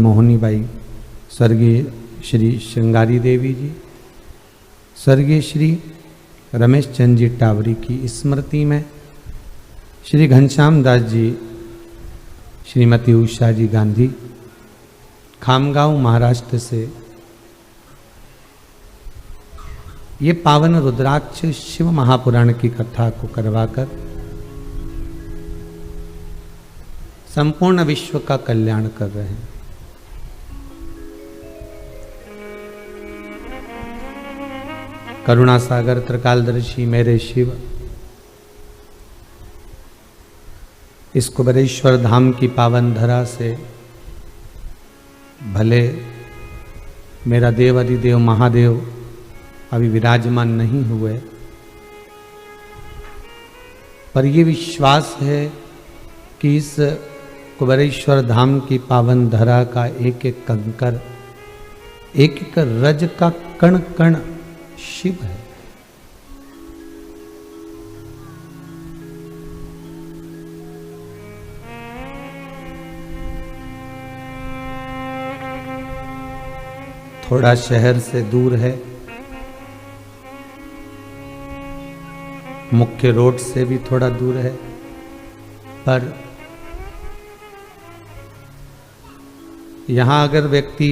मोहनीबाई, स्वर्गीय श्री श्रृंगारी देवी जी, स्वर्गीय श्री रमेश चंद जी टावरी की स्मृति में श्री घनश्याम दास जी, श्रीमती उषा जी गांधी, खामगांव महाराष्ट्र से ये पावन रुद्राक्ष शिव महापुराण की कथा को करवाकर संपूर्ण विश्व का कल्याण कर रहे हैं। करुणा सागर त्रिकालदर्शी मेरे शिव, इस कुबेरेश्वर धाम की पावन धरा से भले मेरा देव अधिदेव महादेव अभी विराजमान नहीं हुए, पर ये विश्वास है कि इस कुबेरेश्वर धाम की पावन धरा का एक एक कंकर, एक एक रज का कण कण शिव है। थोड़ा शहर से दूर है, मुख्य रोड से भी थोड़ा दूर है, पर यहां अगर व्यक्ति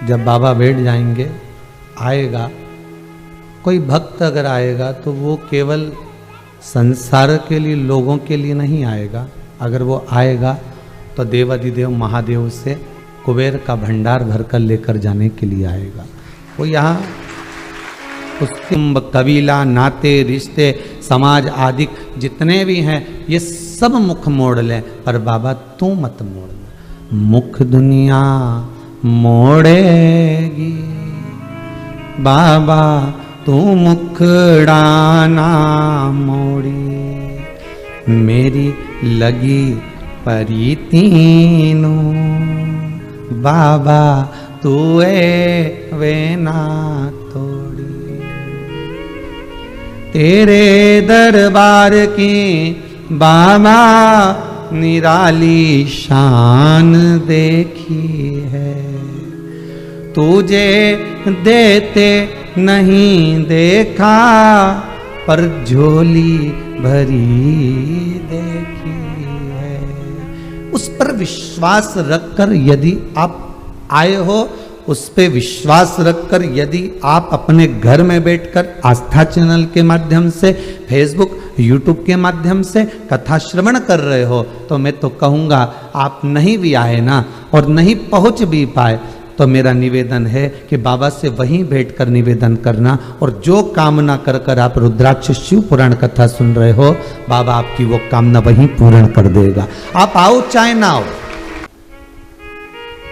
जब बाबा बैठ जाएंगे आएगा, कोई भक्त अगर आएगा तो वो केवल संसार के लिए, लोगों के लिए नहीं आएगा। अगर वो आएगा तो देवाधिदेव महादेव से कुबेर का भंडार भरकर लेकर जाने के लिए आएगा। वो यहाँ कुटुंब, कबीला, नाते, रिश्ते, समाज आदि जितने भी हैं ये सब मुख मोड़ लें, पर बाबा तू मत मोड़ना। मुख दुनिया मोड़ेगी, बाबा तू मुखड़ाना मोड़ी। मेरी लगी परी तीनों, बाबा तू वे ना तोड़ी। तेरे दरबार की बाबा निराली शान देखी है, तुझे देते नहीं देखा, पर झोली भरी देखी है। उस पर विश्वास रखकर यदि आप आए हो, उस पे विश्वास रखकर यदि आप अपने घर में बैठकर आस्था चैनल के माध्यम से, फेसबुक, यूट्यूब के माध्यम से कथा श्रवण कर रहे हो, तो मैं तो कहूँगा आप नहीं भी आए ना और नहीं पहुँच भी पाए तो मेरा निवेदन है कि बाबा से वहीं बैठकर निवेदन करना, और जो कामना कर कर आप रुद्राक्ष शिव पुराण कथा सुन रहे हो, बाबा आपकी वो कामना वहीं पूर्ण कर देगा। आप आओ चाहे ना आओ।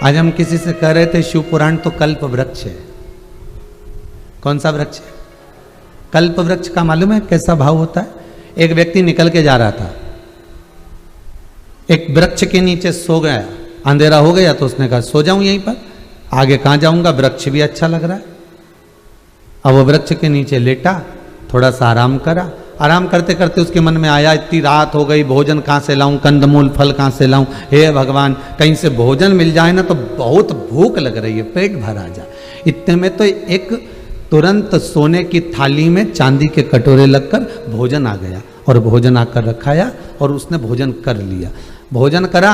आज हम किसी से कह रहे थे शिव पुराण तो कल्प वृक्ष है। कौन सा वृक्ष है? कल्प वृक्ष का मालूम है कैसा भाव होता है? एक व्यक्ति निकल के जा रहा था, एक वृक्ष के नीचे सो गया, अंधेरा हो गया तो उसने कहा सो जाऊं यहीं पर, आगे कहां जाऊंगा, वृक्ष भी अच्छा लग रहा है। अब वो वृक्ष के नीचे लेटा, थोड़ा सा आराम करा। आराम करते करते उसके मन में आया इतनी रात हो गई, भोजन कहाँ से लाऊं, कंदमूल फल कहाँ से लाऊं, हे भगवान कहीं से भोजन मिल जाए ना, तो बहुत भूख लग रही है, पेट भर आ जाए। इतने में तो एक तुरंत सोने की थाली में चांदी के कटोरे लगकर भोजन आ गया, और भोजन आकर रखाया और उसने भोजन कर लिया। भोजन करा,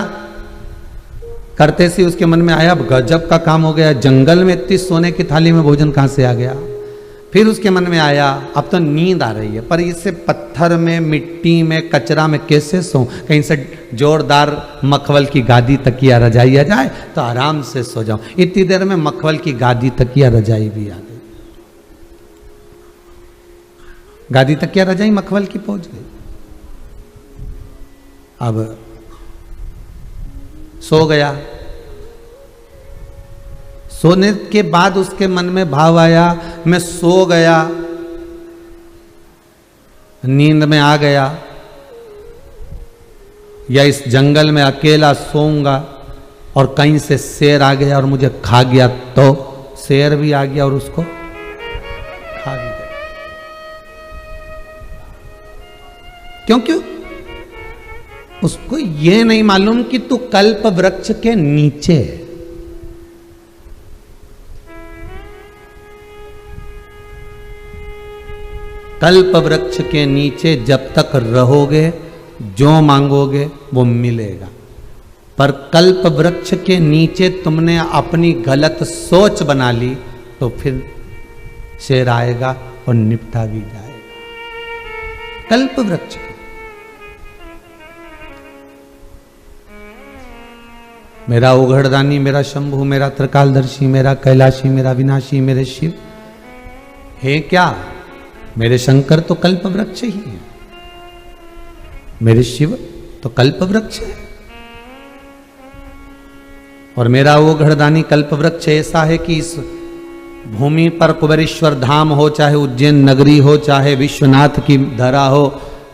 करते से उसके मन में आया अब गजब का काम हो गया, जंगल में इतनी सोने की थाली में भोजन कहाँ से आ गया। फिर उसके मन में आया अब तो नींद आ रही है, पर इससे पत्थर में, मिट्टी में, कचरा में कैसे सो, कहीं से जोरदार मखमल की गादी तकिया रजाई आ जाए तो आराम से सो जाऊं। इतनी देर में मखमल की गादी तकिया रजाई भी आ गई, गादी तकिया रजाई मखमल की पहुंच गई। अब सो गया। सोने के बाद उसके मन में भाव आया मैं सो गया, नींद में आ गया, या इस जंगल में अकेला सोऊंगा और कहीं से शेर आ गया और मुझे खा गया, तो शेर भी आ गया और उसको खा भी गया। क्योंकि उसको ये नहीं मालूम कि तू कल्प वृक्ष के नीचे है। कल्प वृक्ष के नीचे जब तक रहोगे, जो मांगोगे वो मिलेगा। पर कल्प वृक्ष के नीचे तुमने अपनी गलत सोच बना ली तो फिर शेर आएगा और निपटा भी जाएगा। कल्प वृक्ष मेरा उघड़दानी, मेरा शंभु, मेरा त्रिकालदर्शी, मेरा कैलाशी, मेरा विनाशी, मेरे शिव है क्या? मेरे शंकर तो कल्प वृक्ष ही है, मेरे शिव तो कल्प वृक्ष है। और मेरा वो घड़दानी कल्प वृक्ष ऐसा है कि इस भूमि पर कुबेरेश्वर धाम हो, चाहे उज्जैन नगरी हो, चाहे विश्वनाथ की धरा हो,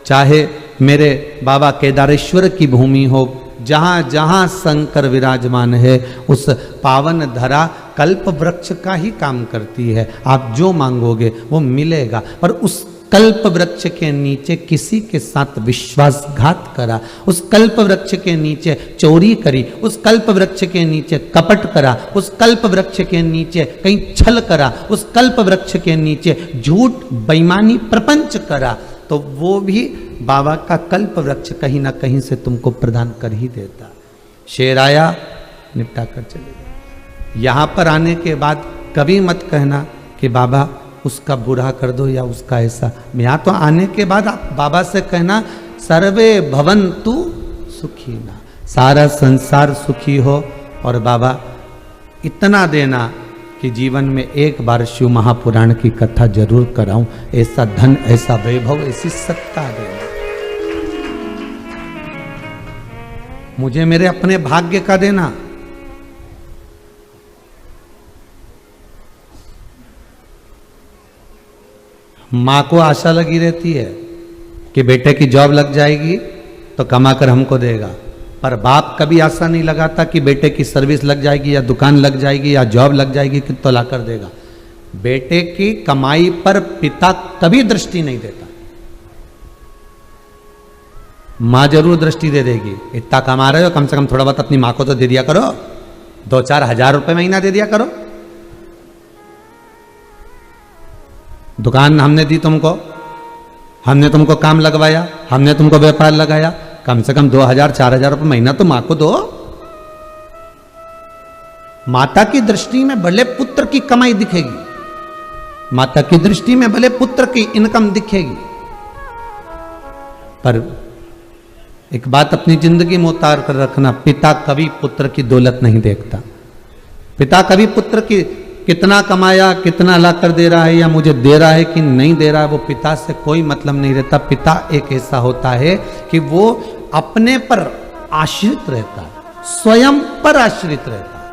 चाहे मेरे बाबा केदारेश्वर की भूमि हो, जहाँ जहाँ शंकर विराजमान है उस पावन धरा कल्प वृक्ष का ही काम करती है। आप जो मांगोगे वो मिलेगा। पर उस कल्प वृक्ष के नीचे किसी के साथ विश्वासघात करा, उस कल्प वृक्ष के नीचे चोरी करी, उस कल्प वृक्ष के नीचे कपट करा, उस कल्प वृक्ष के नीचे कहीं छल करा, उस कल्प वृक्ष के नीचे झूठ बेईमानी प्रपंच करा, तो वो भी बाबा का कल्प वृक्ष कहीं ना कहीं से तुमको प्रदान कर ही देता। शेर आया, निपटा कर चले गए। यहाँ पर आने के बाद कभी मत कहना कि बाबा उसका बुरा कर दो या उसका ऐसा। यहाँ तो आने के बाद आप बाबा से कहना सर्वे भवन्तु सुखीना, सारा संसार सुखी हो। और बाबा इतना देना कि जीवन में एक बार शिव महापुराण की कथा जरूर कराऊं, ऐसा धन, ऐसा वैभव, ऐसी सत्ता देना। मुझे मेरे अपने भाग्य का देना। मां को आशा लगी रहती है कि बेटे की जॉब लग जाएगी तो कमा कर हमको देगा, पर बाप कभी आशा नहीं लगाता कि बेटे की सर्विस लग जाएगी या दुकान लग जाएगी या जॉब लग जाएगी कि तो ला कर देगा। बेटे की कमाई पर पिता कभी दृष्टि नहीं देता। मां जरूर दृष्टि दे देगी, इतना कमा रहे हो कम से कम थोड़ा बहुत अपनी मां को तो दे दिया करो, 2-4 हजार रुपए महीना दे दिया करो। दुकान हमने दी तुमको, हमने तुमको काम लगवाया, हमने तुमको व्यापार लगाया, कम से कम 2,000-4,000 रुपये महीना तो मां को दो। माता की दृष्टि में भले पुत्र की कमाई दिखेगी, माता की दृष्टि में भले पुत्र की इनकम दिखेगी, पर एक बात अपनी जिंदगी में उतार कर रखना, पिता कभी पुत्र की दौलत नहीं देखता। पिता कभी पुत्र की कितना कमाया, कितना ला कर दे रहा है या मुझे दे रहा है कि नहीं दे रहा है, वो पिता से कोई मतलब नहीं रहता। पिता एक ऐसा होता है कि वो अपने पर आश्रित रहता है, स्वयं पर आश्रित रहता है।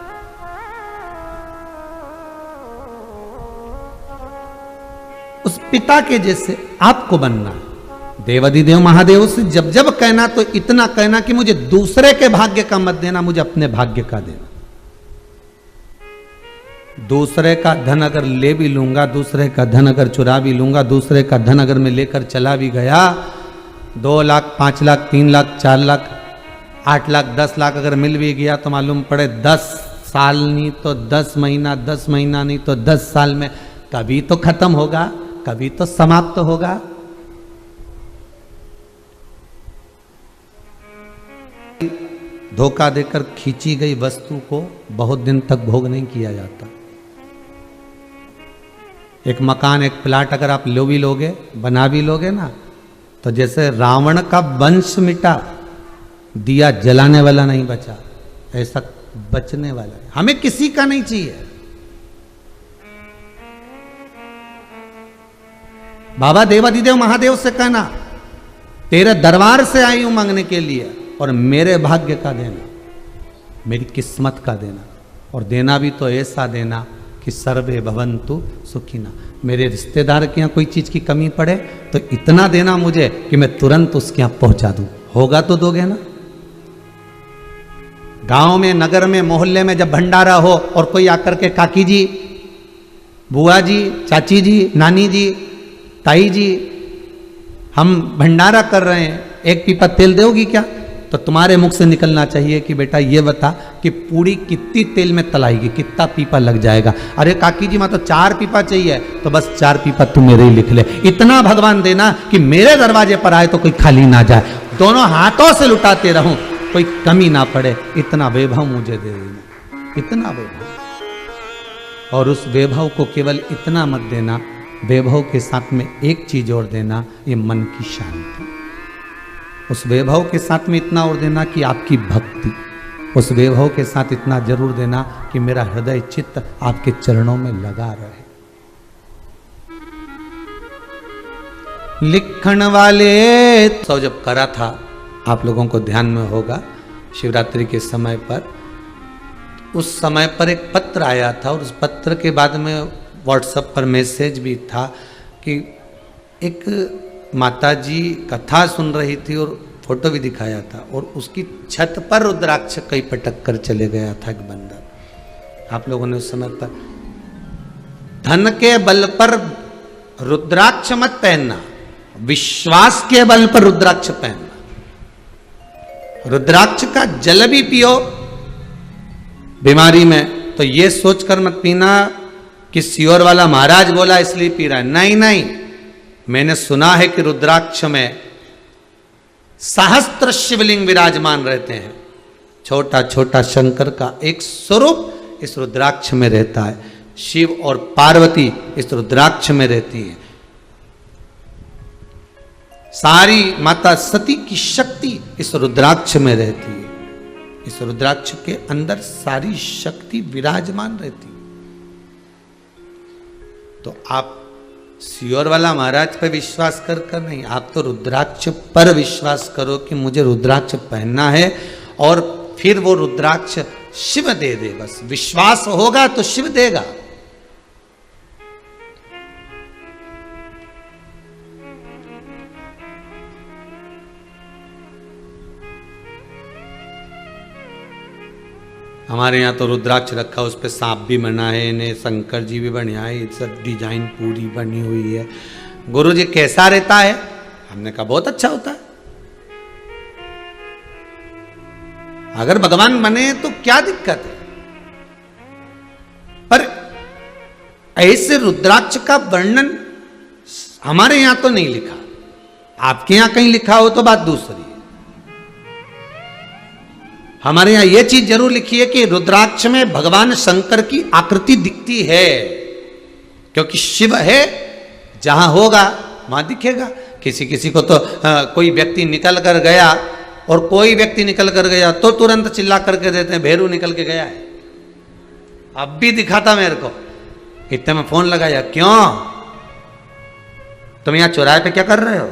उस पिता के जैसे आपको बनना है। देवाधिदेव महादेव से जब जब कहना तो इतना कहना कि मुझे दूसरे के भाग्य का मत देना, मुझे अपने भाग्य का देना। दूसरे का धन अगर ले भी लूंगा, दूसरे का धन अगर चुरा भी लूंगा, दूसरे का धन अगर मैं लेकर चला भी गया, 2 लाख, 5 लाख, 3 लाख, 4 लाख, 8 लाख, 10 लाख अगर मिल भी गया तो मालूम पड़े 10 साल नहीं तो 10 महीना, 10 महीना नहीं तो 10 साल में कभी तो खत्म होगा, कभी तो समाप्त होगा। धोखा देकर खींची गई वस्तु को बहुत दिन तक भोग नहीं किया जाता। एक मकान, एक प्लाट अगर आप लो भी लोगे, बना भी लोगे ना, तो जैसे रावण का वंश मिटा, दिया जलाने वाला नहीं बचा, ऐसा बचने वाला है। हमें किसी का नहीं चाहिए। बाबा देवाधिदेव महादेव से कहना, तेरे दरबार से आई हूं मांगने के लिए, और मेरे भाग्य का देना, मेरी किस्मत का देना, और देना भी तो ऐसा देना कि सर्वे भवन्तु सुखिना। मेरे रिश्तेदार के यहाँ कोई चीज की कमी पड़े तो इतना देना मुझे कि मैं तुरंत उसके यहाँ पहुंचा दूं। होगा तो दोगे ना। गांव में, नगर में, मोहल्ले में जब भंडारा हो और कोई आकर के काकी जी, बुआ जी, चाची जी, नानी जी, ताई जी, हम भंडारा कर रहे हैं, एक पीपा तेल दोगी क्या? तो तुम्हारे मुख से निकलना चाहिए कि बेटा ये बता कि पूड़ी कितनी तेल में तलाएगी, कितना पीपा लग जाएगा। अरे काकी जी मैं तो 4 पीपा चाहिए, तो बस 4 पीपा तू मेरे ही लिख ले। इतना भगवान देना कि मेरे दरवाजे पर आए तो कोई खाली ना जाए, दोनों हाथों से लुटाते रहूं, कोई कमी ना पड़े। इतना वैभव मुझे दे देना, इतना वैभव। और उस वैभव को केवल इतना मत देना, वैभव के साथ में एक चीज और देना, ये मन की शांति। उस वैभव के साथ में इतना और देना कि आपकी भक्ति। उस वैभव के साथ इतना जरूर देना कि मेरा हृदय चित्त आपके चरणों में लगा रहे। लिखण वाले तो जब करा था, आप लोगों को ध्यान में होगा, शिवरात्रि के समय पर, उस समय पर एक पत्र आया था और उस पत्र के बाद में व्हाट्सएप पर मैसेज भी था कि एक माताजी कथा सुन रही थी और फोटो भी दिखाया था, और उसकी छत पर रुद्राक्ष कई पटक कर चले गया था एक बंदर। आप लोगों ने उस समय पर, धन के बल पर रुद्राक्ष मत पहनना, विश्वास के बल पर रुद्राक्ष पहनना। रुद्राक्ष का जल भी पियो बीमारी में, तो ये सोचकर मत पीना कि सियोर वाला महाराज बोला इसलिए पी रहा है। नहीं नहीं, मैंने सुना है कि रुद्राक्ष में सहस्त्र शिवलिंग विराजमान रहते हैं। छोटा छोटा शंकर का एक स्वरूप इस रुद्राक्ष में रहता है। शिव और पार्वती इस रुद्राक्ष में रहती है। सारी माता सती की शक्ति इस रुद्राक्ष में रहती है। इस रुद्राक्ष के अंदर सारी शक्ति विराजमान रहती है। तो आप सियोर वाला महाराज पर विश्वास कर कर नहीं, आप तो रुद्राक्ष पर विश्वास करो कि मुझे रुद्राक्ष पहनना है, और फिर वो रुद्राक्ष शिव दे दे। बस विश्वास होगा तो शिव देगा। हमारे यहाँ तो रुद्राक्ष रखा, उस पर सांप भी बना है, इन्हें शंकर जी भी बने हैं, सब डिजाइन पूरी बनी हुई है। गुरु जी कैसा रहता है? हमने कहा बहुत अच्छा होता है। अगर भगवान बने तो क्या दिक्कत है? पर ऐसे रुद्राक्ष का वर्णन हमारे यहां तो नहीं लिखा। आपके यहां कहीं लिखा हो तो बात दूसरी है। हमारे यहां यह चीज जरूर लिखी है कि रुद्राक्ष में भगवान शंकर की आकृति दिखती है, क्योंकि शिव है, जहां होगा वहां दिखेगा। किसी किसी को तो कोई व्यक्ति निकल कर गया, और कोई व्यक्ति निकल कर गया तो तुरंत चिल्ला करके देते हैं भेरू निकल के गया है। अब भी दिखा था मेरे को, इतने में फोन लगाया, क्यों तुम यहां चौराहे पे क्या कर रहे हो?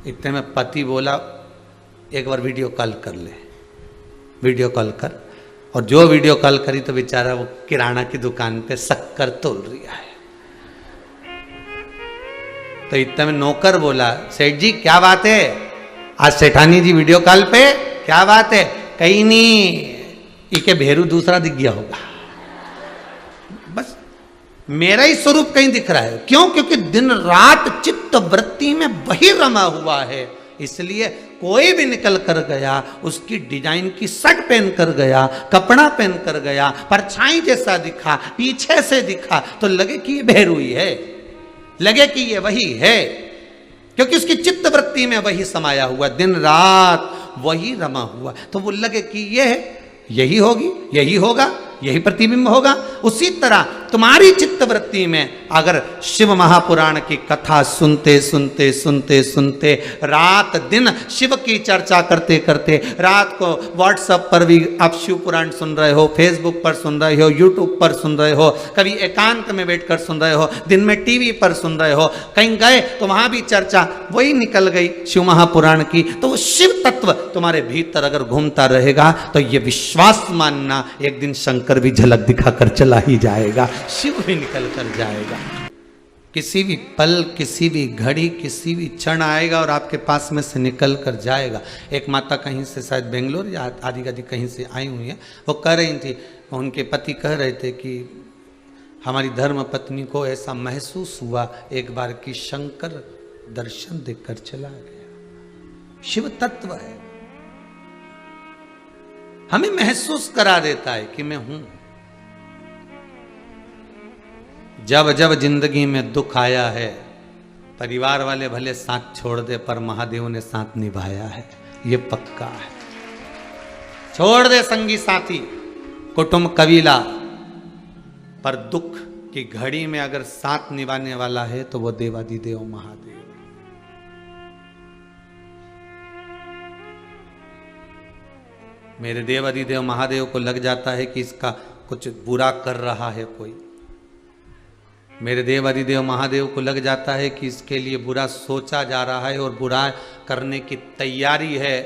इतने में पति बोला एक बार वीडियो कॉल कर ले। वीडियो कॉल कर, और जो वीडियो कॉल करी तो बेचारा वो किराना की दुकान पे शक्कर तोल रहा है। तो इतने में नौकर बोला, सेठ जी क्या बात है, आज सेठानी जी वीडियो कॉल पे, क्या बात है? कहीं नहीं, इके भेरू दूसरा दिख गया होगा। बस मेरा ही स्वरूप कहीं दिख रहा है। क्यों? क्योंकि दिन रात चित्त वृत्ति में वही रमा हुआ है। इसलिए कोई भी निकल कर गया, उसकी डिजाइन की शर्ट पहन कर गया, कपड़ा पहन कर गया, परछाई जैसा दिखा, पीछे से दिखा, तो लगे कि ये भैरू ही है, लगे कि ये वही है, क्योंकि उसकी चित्त वृत्ति में वही समाया हुआ, दिन रात वही रमा हुआ। तो वो लगे कि ये है, यही होगी, यही होगा, यही प्रतिबिंब होगा। उसी तरह तुम्हारी चित्त वृत्ति में अगर शिव महापुराण की कथा सुनते सुनते सुनते सुनते रात दिन शिव की चर्चा करते करते, रात को व्हाट्सएप पर भी आप शिव पुराण सुन रहे हो, फेसबुक पर सुन रहे हो, यूट्यूब पर सुन रहे हो, कभी एकांत में बैठकर सुन रहे हो, दिन में टीवी पर सुन रहे हो, कहीं गए तो वहां भी चर्चा वही निकल गई शिव महापुराण की। तो वो शिव तत्व तुम्हारे भीतर अगर घूमता रहेगा तो ये विश्वास मानना, एक दिन शंकर भी झलक दिखाकर चला ही जाएगा, शिव भी निकल कर जाएगा। किसी भी पल, किसी भी घड़ी, किसी भी क्षण आएगा और आपके पास में से निकल कर जाएगा। एक माता कहीं से, शायद बेंगलोर या आदि आदि कहीं से आई हुई है, वो कह रही थी, उनके पति कह रहे थे कि हमारी धर्म पत्नी को ऐसा महसूस हुआ एक बार कि शंकर दर्शन देकर चला गया। शिव तत्व है, हमें महसूस करा देता है कि मैं हूं। जब जब जिंदगी में दुख आया है, परिवार वाले भले साथ छोड़ दे पर महादेव ने साथ निभाया है, ये पक्का है। छोड़ दे संगी साथी, कुटुंब कबीला, पर दुख की घड़ी में अगर साथ निभाने वाला है तो वो देवादिदेव महादेव। मेरे देवादिदेव महादेव को लग जाता है कि इसका कुछ बुरा कर रहा है कोई, मेरे देवादिदेव महादेव को लग जाता है कि इसके लिए बुरा सोचा जा रहा है और बुरा करने की तैयारी है,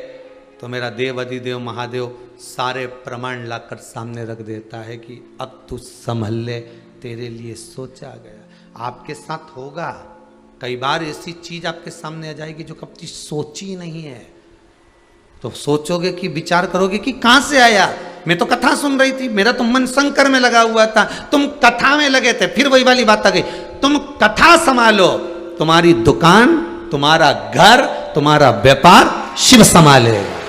तो मेरा देवादिदेव महादेव सारे प्रमाण लाकर सामने रख देता है कि अब तू संभल ले, तेरे लिए सोचा गया। आपके साथ होगा कई बार ऐसी चीज आपके सामने आ जाएगी जो कभी सोची नहीं है, तो सोचोगे कि विचार करोगे कि कहां से आया। मैं तो कथा सुन रही थी, मेरा तो मन शंकर में लगा हुआ था, तुम कथा में लगे थे। फिर वही वाली बात आ गई, तुम कथा संभालो, तुम्हारी दुकान, तुम्हारा घर, तुम्हारा व्यापार शिव संभालेगा,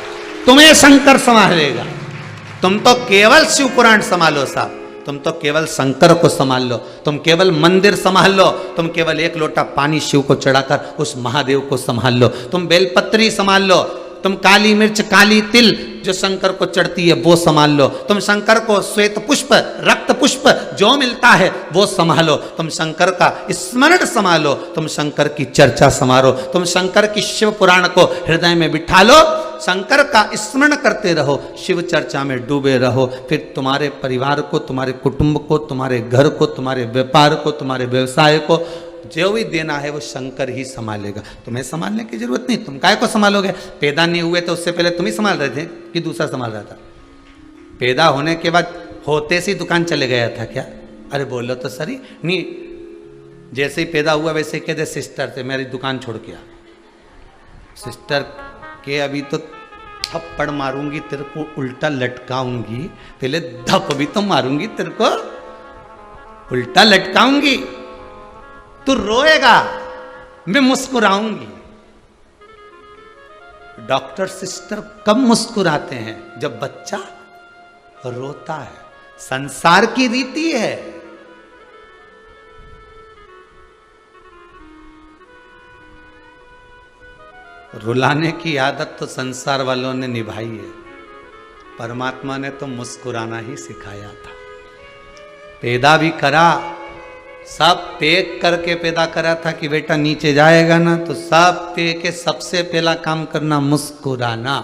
तुम्हें शंकर संभालेगा। तुम तो केवल शिव पुराण संभालो साहब, तुम तो केवल शंकर को संभाल लो, तुम केवल मंदिर संभाल लो, तुम केवल एक लोटा पानी शिव को चढ़ाकर उस महादेव को संभाल लो, तुम बेलपत्री संभाल लो, तुम काली मिर्च काली तिल जो शंकर को चढ़ती है वो संभाल लो, तुम शंकर को श्वेत पुष्प रक्त पुष्प जो मिलता है वो संभालो, तुम शंकर का स्मरण संभालो, तुम शंकर की चर्चा संभालो, तुम शंकर की शिव पुराण को हृदय में बिठा लो, शंकर का स्मरण करते रहो, शिव चर्चा में डूबे रहो। फिर तुम्हारे परिवार को, तुम्हारे कुटुंब को, तुम्हारे घर को, तुम्हारे व्यापार को, तुम्हारे व्यवसाय को जो भी देना है वो शंकर ही संभालेगा। तुम्हें संभालने की जरूरत नहीं, तुम काय को संभालोगे। पैदा नहीं हुए तो उससे पहले तुम ही संभाल रहे थे कि दूसरा संभाल रहा था। पैदा होने के बाद होते से दुकान चले गया था क्या? अरे बोलो तो सही नहीं, जैसे ही पैदा हुआ वैसे कहते सिस्टर थे मेरी दुकान छोड़ के आ। सिस्टर के अभी तो थप्पड़ मारूंगी तेरे को, उल्टा लटकाऊंगी, पहले धप भी तो मारूंगी तेरे को, उल्टा लटकाऊंगी, तू रोएगा, मैं मुस्कुराऊंगी। डॉक्टर सिस्टर कब मुस्कुराते हैं? जब बच्चा रोता है। संसार की रीति है। रुलाने की आदत तो संसार वालों ने निभाई है, परमात्मा ने तो मुस्कुराना ही सिखाया था। पैदा भी करा, सब पैक करके पैदा करा था कि बेटा नीचे जाएगा ना तो सब पैक के सबसे पहला काम करना मुस्कुराना।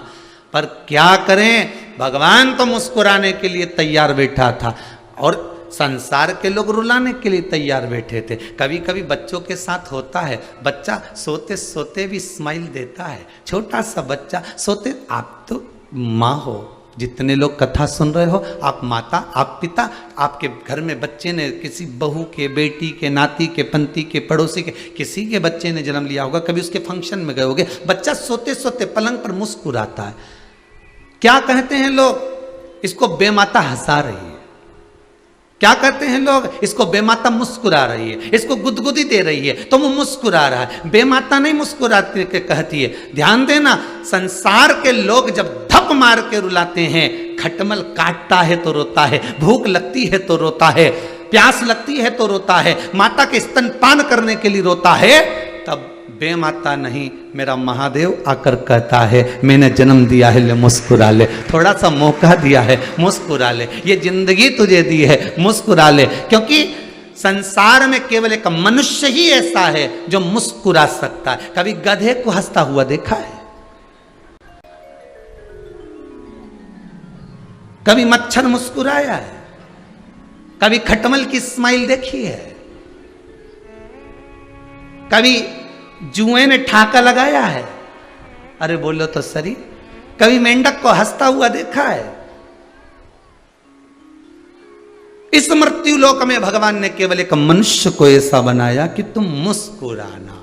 पर क्या करें, भगवान तो मुस्कुराने के लिए तैयार बैठा था और संसार के लोग रुलाने के लिए तैयार बैठे थे। कभी कभी बच्चों के साथ होता है, बच्चा सोते सोते भी स्माइल देता है, छोटा सा बच्चा सोते। आप तो माँ हो, जितने लोग कथा सुन रहे हो, आप माता, आप पिता, आपके घर में बच्चे ने, किसी बहू के, बेटी के, नाती के, पंती के, पड़ोसी के, किसी के बच्चे ने जन्म लिया होगा, कभी उसके फंक्शन में गए होगे, बच्चा सोते सोते पलंग पर मुस्कुराता है। क्या कहते हैं लोग? इसको बेमाता हंसा रही है। क्या कहते हैं लोग? इसको बेमाता मुस्कुरा रही है, इसको गुदगुदी दे रही है तो वो मुस्कुरा रहा है। बेमाता नहीं मुस्कुराती के कहती है। ध्यान देना, संसार के लोग जब धप मार के रुलाते हैं, खटमल काटता है तो रोता है, भूख लगती है तो रोता है, प्यास लगती है तो रोता है, माता के स्तनपान करने के लिए रोता है, तब बेमाता नहीं, मेरा महादेव आकर कहता है मैंने जन्म दिया है, ले मुस्कुरा ले, थोड़ा सा मौका दिया है, मुस्कुरा ले, ये जिंदगी तुझे दी है, मुस्कुरा ले। क्योंकि संसार में केवल एक मनुष्य ही ऐसा है जो मुस्कुरा सकता है। कभी गधे को हंसता हुआ देखा है? कभी मच्छर मुस्कुराया है? कभी खटमल की स्माइल देखी है? कभी जुए ने ठाका लगाया है? अरे बोलो तो सही। कभी मेंढक को हंसता हुआ देखा है? इस मृत्यु लोक में भगवान ने केवल एक मनुष्य को ऐसा बनाया कि तुम मुस्कुराना।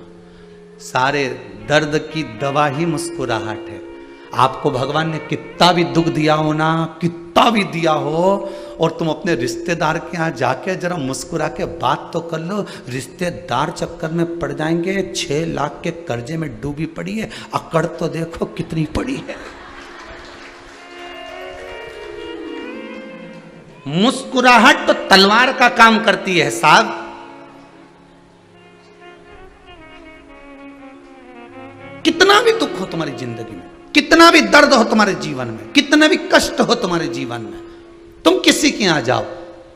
सारे दर्द की दवा ही मुस्कुराहट है। आपको भगवान ने कितना भी दुख दिया हो ना, कितना भी दिया हो, और तुम अपने रिश्तेदार के यहाँ जाके जरा मुस्कुरा के बात तो कर लो, रिश्तेदार चक्कर में पड़ जाएंगे। 6 लाख के कर्जे में डूबी पड़ी है, अकड़ तो देखो कितनी पड़ी है। मुस्कुराहट तो तलवार का काम करती है साहब। कितना भी दुख हो तुम्हारी जिंदगी में, कितना भी दर्द हो तुम्हारे जीवन में, कितने भी कष्ट हो तुम्हारे जीवन में, तुम किसी के यहां जाओ,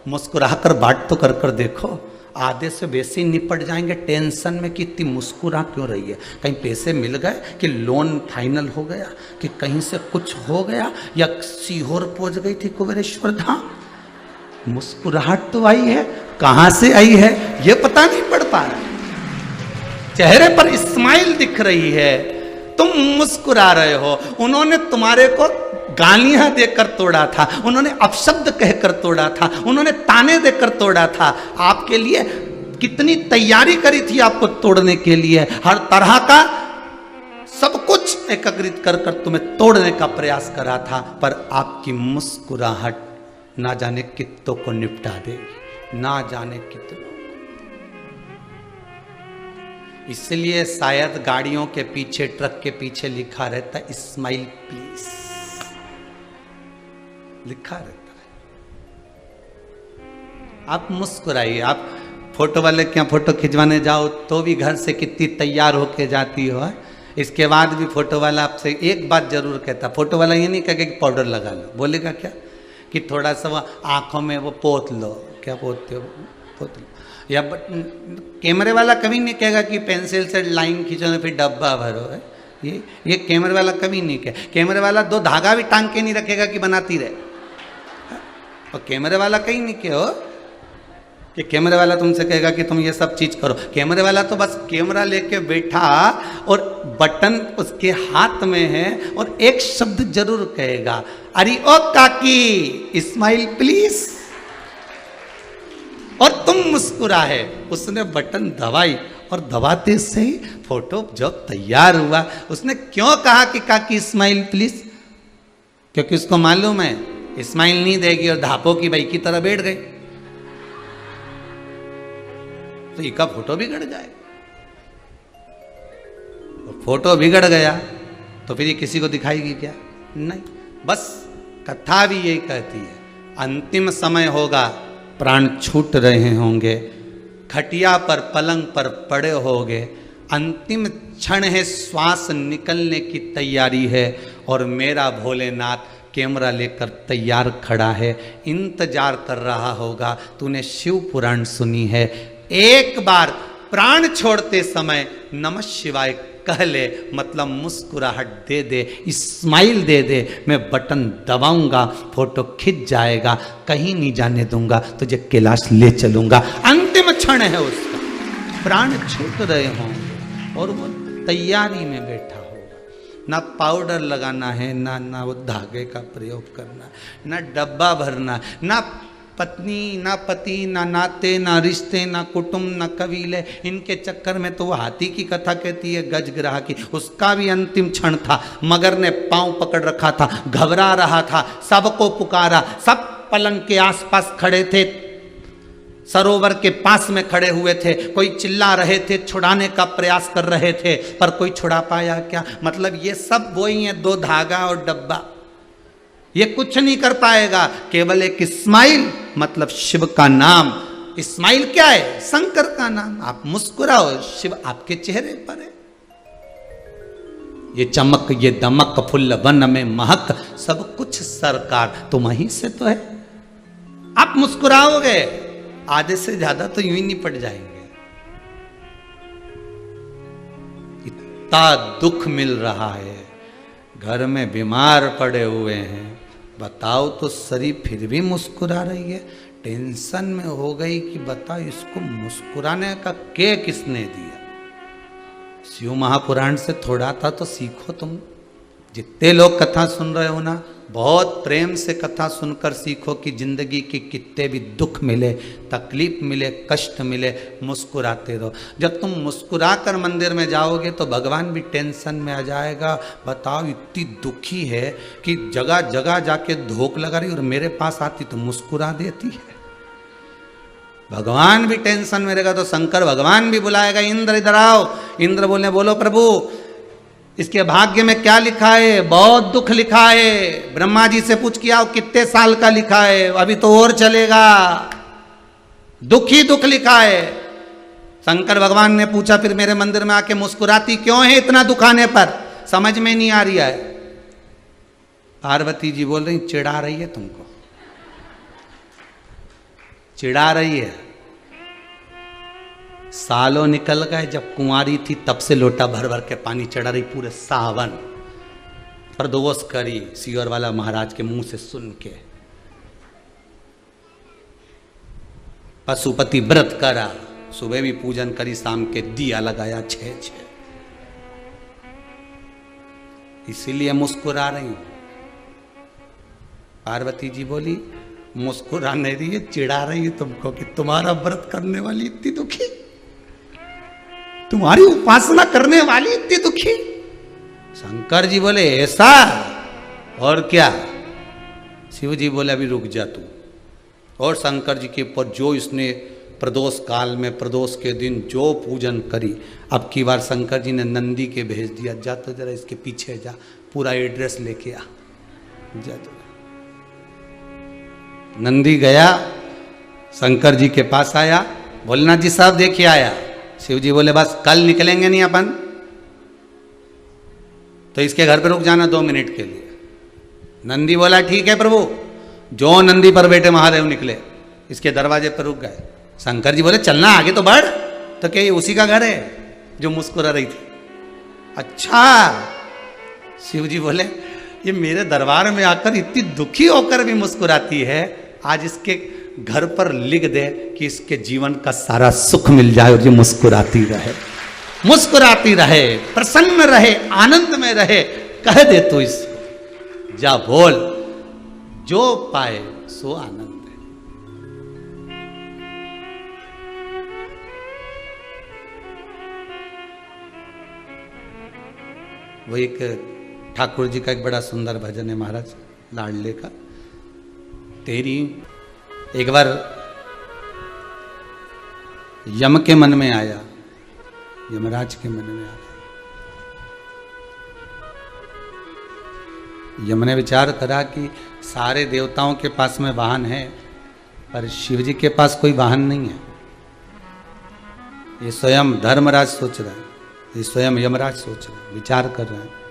मुस्कुराकर बात तो कर कर देखो, आधे से बेसी निपट जाएंगे टेंशन में कि इतनी मुस्कुरा क्यों रही है। कहीं पैसे मिल गए, कि लोन फाइनल हो गया, कि कहीं से कुछ हो गया, या सीहोर पहुंच गई थी कुबेरेश्वर धाम। मुस्कुराहट तो आई है, कहां से आई है ये पता नहीं पड़ पा रहा, चेहरे पर स्माइल दिख रही है, तुम मुस्कुरा रहे हो। उन्होंने तुम्हारे को गालियां देकर तोड़ा था, उन्होंने अपशब्द कहकर तोड़ा था, उन्होंने ताने देकर तोड़ा था, आपके लिए कितनी तैयारी करी थी आपको तोड़ने के लिए, हर तरह का सब कुछ एकत्रित कर कर तुम्हें तोड़ने का प्रयास करा था, पर आपकी मुस्कुराहट ना जाने कितनों को निपटा देगी, ना जाने कितनों। इसलिए शायद गाड़ियों के पीछे, ट्रक के पीछे लिखा रहता है स्माइल प्लीज, लिखा रहता है। आप मुस्कुराइए। आप फोटो वाले के यहाँ फोटो खिंचवाने जाओ तो भी घर से कितनी तैयार होके जाती हो, इसके बाद भी फोटो वाला आपसे एक बात जरूर कहता, फोटो वाला ये नहीं कहेगा कि पाउडर लगा लो, बोलेगा क्या कि थोड़ा सा वो आंखों में वो पोत लो, क्या पोतते हो, पोत लो। या कैमरे वाला कभी नहीं कहेगा कि पेंसिल से लाइन खींचो फिर डब्बा भरो है, ये कैमरे वाला कभी नहीं कहे। कैमरे वाला दो धागा भी टांग के नहीं रखेगा कि बनाती रहे, और कैमरे वाला कहीं नहीं कहो कि कैमरे वाला तुमसे कहेगा कि तुम ये सब चीज करो। कैमरे वाला तो बस कैमरा लेके बैठा और बटन उसके हाथ में है और एक शब्द जरूर कहेगा, अरे ओ काकी स्माइल प्लीज, और तुम मुस्कुरा है। उसने बटन दबाई और दबाते से ही फोटो जब तैयार हुआ, उसने क्यों कहा कि काकी स्माइल प्लीज, क्योंकि उसको मालूम है स्माइल नहीं देगी और धापो की बाई की तरह बैठ गई तो इसका फोटो बिगड़ जाए। फोटो बिगड़ गया तो फिर ये किसी को दिखाएगी क्या? नहीं। बस कथा भी यही कहती है, अंतिम समय होगा, प्राण छूट रहे होंगे, खटिया पर पलंग पर पड़े होगे, अंतिम क्षण है, श्वास निकलने की तैयारी है, और मेरा भोलेनाथ कैमरा लेकर तैयार खड़ा है, इंतजार कर रहा होगा। तूने शिव पुराण सुनी है, एक बार प्राण छोड़ते समय नमः शिवाय कह ले, मतलब मुस्कुराहट दे दे, स्माइल दे दे, मैं बटन दबाऊंगा, फोटो खिंच जाएगा, कहीं नहीं जाने दूंगा, तुझे कैलाश ले चलूंगा। अंतिम क्षण है उसका, प्राण छूट रहे हों और वो तैयारी में बैठा होगा। ना पाउडर लगाना है, ना वो धागे का प्रयोग करना, ना डब्बा भरना, ना पत्नी, ना पति, ना नाते, ना रिश्ते, ना कुटुंब, ना कबीले, इनके चक्कर में तो वो हाथी की कथा कहती है गजग्राह की, उसका भी अंतिम क्षण था। मगर ने पांव पकड़ रखा था, घबरा रहा था, सबको पुकारा, सब पलंग के आसपास खड़े थे, सरोवर के पास में खड़े हुए थे, कोई चिल्ला रहे थे, छुड़ाने का प्रयास कर रहे थे, पर कोई छुड़ा पाया क्या? मतलब ये सब वही है, दो धागा और डब्बा, ये कुछ नहीं कर पाएगा। केवल एक स्माइल, मतलब शिव का नाम। स्माइल क्या है? शंकर का नाम। आप मुस्कुराओ, शिव आपके चेहरे पर है। ये चमक, ये दमक, फुल्ल वन में महक, सब कुछ सरकार तुम्हीं से तो है। आप मुस्कुराओगे, आधे से ज्यादा तो यूं ही निपट जाएंगे। इतना दुख मिल रहा है, घर में बीमार पड़े हुए हैं, बताओ तो शरीफ फिर भी मुस्कुरा रही है। टेंशन में हो गई कि बताओ इसको मुस्कुराने का के किसने दिया? शिव महापुराण से थोड़ा था तो सीखो तुम। जितने लोग कथा सुन रहे हो ना, बहुत प्रेम से कथा सुनकर सीखो कि जिंदगी के कितने भी दुख मिले, तकलीफ मिले, कष्ट मिले, मुस्कुराते रहो। जब तुम मुस्कुरा कर मंदिर में जाओगे तो भगवान भी टेंशन में आ जाएगा। बताओ इतनी दुखी है कि जगह जगह जाके धोख लगा रही, और मेरे पास आती तो मुस्कुरा देती है। भगवान भी टेंशन में रहेगा तो शंकर भगवान भी बुलाएगा, इंद्र इधर आओ। इंद्र बोले, बोलो प्रभु, इसके भाग्य में क्या लिखा है? बहुत दुख लिखा है। ब्रह्मा जी से पूछ किया कितने साल का लिखा है? अभी तो और चलेगा। दुख ही दुख लिखा है। शंकर भगवान ने पूछा फिर मेरे मंदिर में आके मुस्कुराती क्यों है इतना दुखाने पर? समझ में नहीं आ रही है। पार्वती जी बोल रही चिढ़ा रही है तुमको, चिढ़ा रही है। सालों निकल गए, जब कुंवारी थी तब से लोटा भर भर के पानी चढ़ा रही, पूरे सावन प्रदोष करी सियोर वाला महाराज के मुंह से सुन के। पशुपति व्रत करा, सुबह भी पूजन करी, शाम के दिया लगाया 6-6। इसीलिए मुस्कुरा रही हूं। पार्वती जी बोली मुस्कुरा नहीं रही है, चिढ़ा रही है तुमको कि तुम्हारा व्रत करने वाली इतनी दुखी, तुम्हारी उपासना करने वाली इतनी दुखी। शंकर जी बोले ऐसा? और क्या? शिव जी बोले अभी रुक जा तू। और शंकर जी के ऊपर जो इसने प्रदोष काल में, प्रदोष के दिन जो पूजन करी, अब की बार शंकर जी ने नंदी के भेज दिया, जा तो जरा इसके पीछे जा, पूरा एड्रेस लेके आ, जा तो। नंदी गया, शंकर जी के पास आया, भोलेनाथ जी साहब देखिए आया। शिव जी बोले बस कल निकलेंगे नहीं अपन, तो इसके घर पे रुक जाना 2 मिनट के लिए। नंदी बोला ठीक है प्रभु। जो नंदी पर बैठे महादेव निकले, इसके दरवाजे पर रुक गए। शंकर जी बोले चलना आगे तो बढ़, तो क्या ये उसी का घर है जो मुस्कुरा रही थी? अच्छा। शिव जी बोले ये मेरे दरबार में आकर इतनी दुखी होकर भी मुस्कुराती है, आज इसके घर पर लिख दे कि इसके जीवन का सारा सुख मिल जाए और ये मुस्कुराती रहे, मुस्कुराती रहे, प्रसन्न रहे, आनंद में रहे। कह दे तू इसको, जा बोल, जो पाए सो आनंद है। वो एक ठाकुर जी का एक बड़ा सुंदर भजन है महाराज लाडले का। तेरी एक बार यम के मन में आया, यमराज के मन में आया। यम ने विचार करा कि सारे देवताओं के पास में वाहन है, पर शिव जी के पास कोई वाहन नहीं है। ये स्वयं धर्मराज सोच रहा है, ये स्वयं यमराज सोच रहे हैं, विचार कर रहे हैं।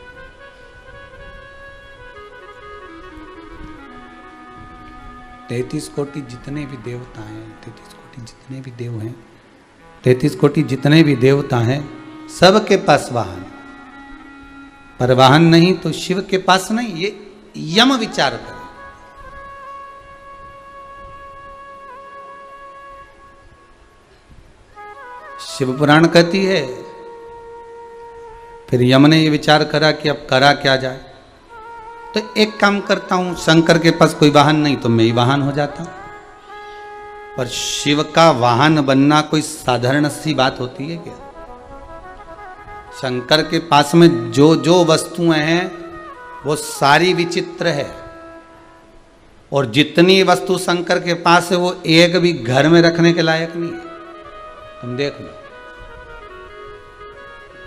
33 कोटि जितने भी देवता हैं, 33 कोटि जितने भी देव हैं, 33 कोटि जितने भी देवता हैं, सबके पास वाहन, पर वाहन नहीं तो शिव के पास नहीं। ये यम विचार करे। शिव पुराण कहती है, फिर यम ने ये विचार करा कि अब करा क्या जाए। तो एक काम करता हूं, शंकर के पास कोई वाहन नहीं तो मैं ही वाहन हो जाता हूं। पर शिव का वाहन बनना कोई साधारण सी बात होती है क्या? शंकर के पास में जो जो वस्तुएं हैं वो सारी विचित्र है, और जितनी वस्तु शंकर के पास है वो एक भी घर में रखने के लायक नहीं है। तुम देख लो,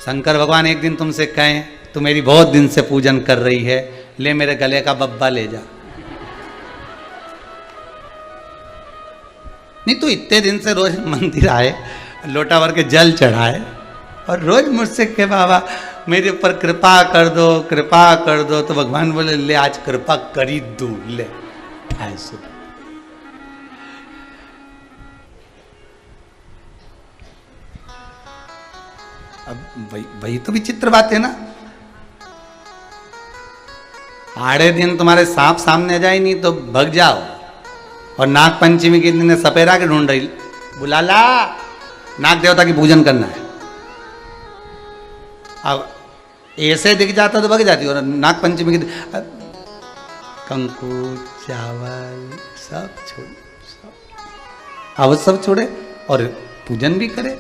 शंकर भगवान एक दिन तुमसे कहें तू मेरी बहुत दिन से पूजन कर रही है, ले मेरे गले का बब्बा ले जा। नहीं तो इतने दिन से रोज मंदिर आए, लोटा भर के जल चढ़ाए, और रोज मुझसे कहे बाबा मेरे ऊपर कृपा कर दो, कृपा कर दो। तो भगवान बोले ले आज कृपा करी दू, ले 250। अब वही तो विचित्र बात है ना। आड़े दिन तुम्हारे सांप सामने आ जाए नहीं तो भग जाओ, और नाग पंचमी के दिन सपेरा के ढूंढ रही, बुला ला, नाग देवता की पूजन करना है। अब ऐसे दिख जाता तो भग जाती, और नाग पंचमी के दिन कंकु चावल सब छोड़, अब सब छोड़े और पूजन भी करे।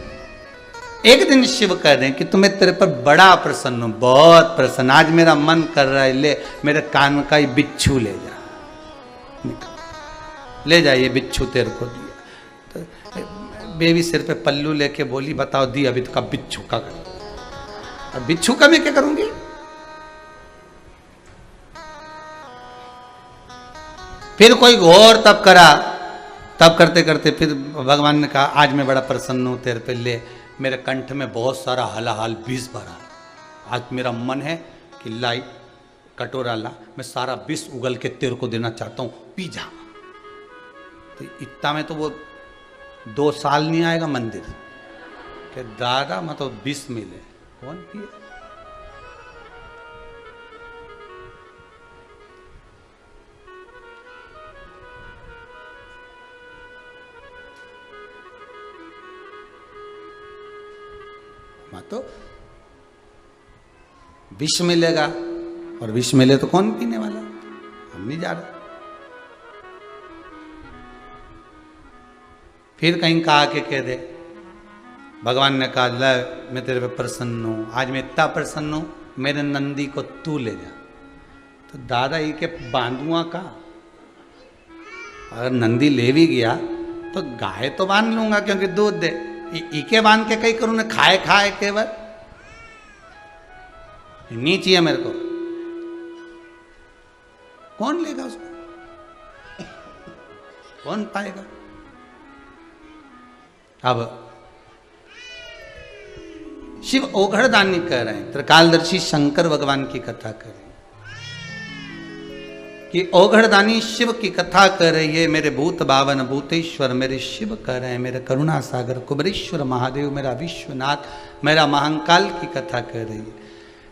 एक दिन शिव कह रहे हैं कि तुम्हें तेरे पर बड़ा प्रसन्न हूं, बहुत प्रसन्न, आज मेरा मन कर रहा है, ले मेरे कान का ही बिच्छू ले जा, ले जा ये बिच्छू तेरे को दिया। तो बेबी सिर पे पल्लू लेके बोली बताओ दी अभी तो का बिच्छू का कर, अब बिच्छू का मैं क्या करूंगी? फिर कोई घोर तप करा, तब करते करते फिर भगवान ने कहा आज मैं बड़ा प्रसन्न हूँ तेरे पे, ले मेरे कंठ में बहुत सारा हलाहल विष भरा, आज मेरा मन है कि लाई कटोरा ला, मैं सारा विष उगल के तेरे को देना चाहता हूँ, पी जा। तो इतना में तो वो 2 साल नहीं आएगा मंदिर के दादा मतलब विष मिले, कौन पिए? तो विष मिलेगा, और विष मिले तो कौन पीने वाला, हम नहीं जा रहे। फिर कहीं कहा के कह दे, भगवान ने कहा ले मैं तेरे पे प्रसन्न हूं, आज मैं इतना प्रसन्न हूं, मेरे नंदी को तू ले जा। तो दादा ही के बांधुआ का, अगर नंदी ले भी गया तो गाय तो बांध लूंगा क्योंकि दूध दे, इके बांध के कहीं करूं ना, खाए खाए केवल नहीं चाहिए मेरे को, कौन लेगा उसको, कौन पाएगा? अब शिव ओघड़दानी कह रहे हैं, त्रिकालदर्शी शंकर भगवान की कथा कर रहे हैं कि ओघड़दानी शिव की कथा कर रही है, मेरे भूत बावन भूतेश्वर मेरे शिव कर रहे हैं, मेरे करुणा सागर कुबरेश्वर महादेव मेरा विश्वनाथ मेरा महाकाल की कथा कर रही है।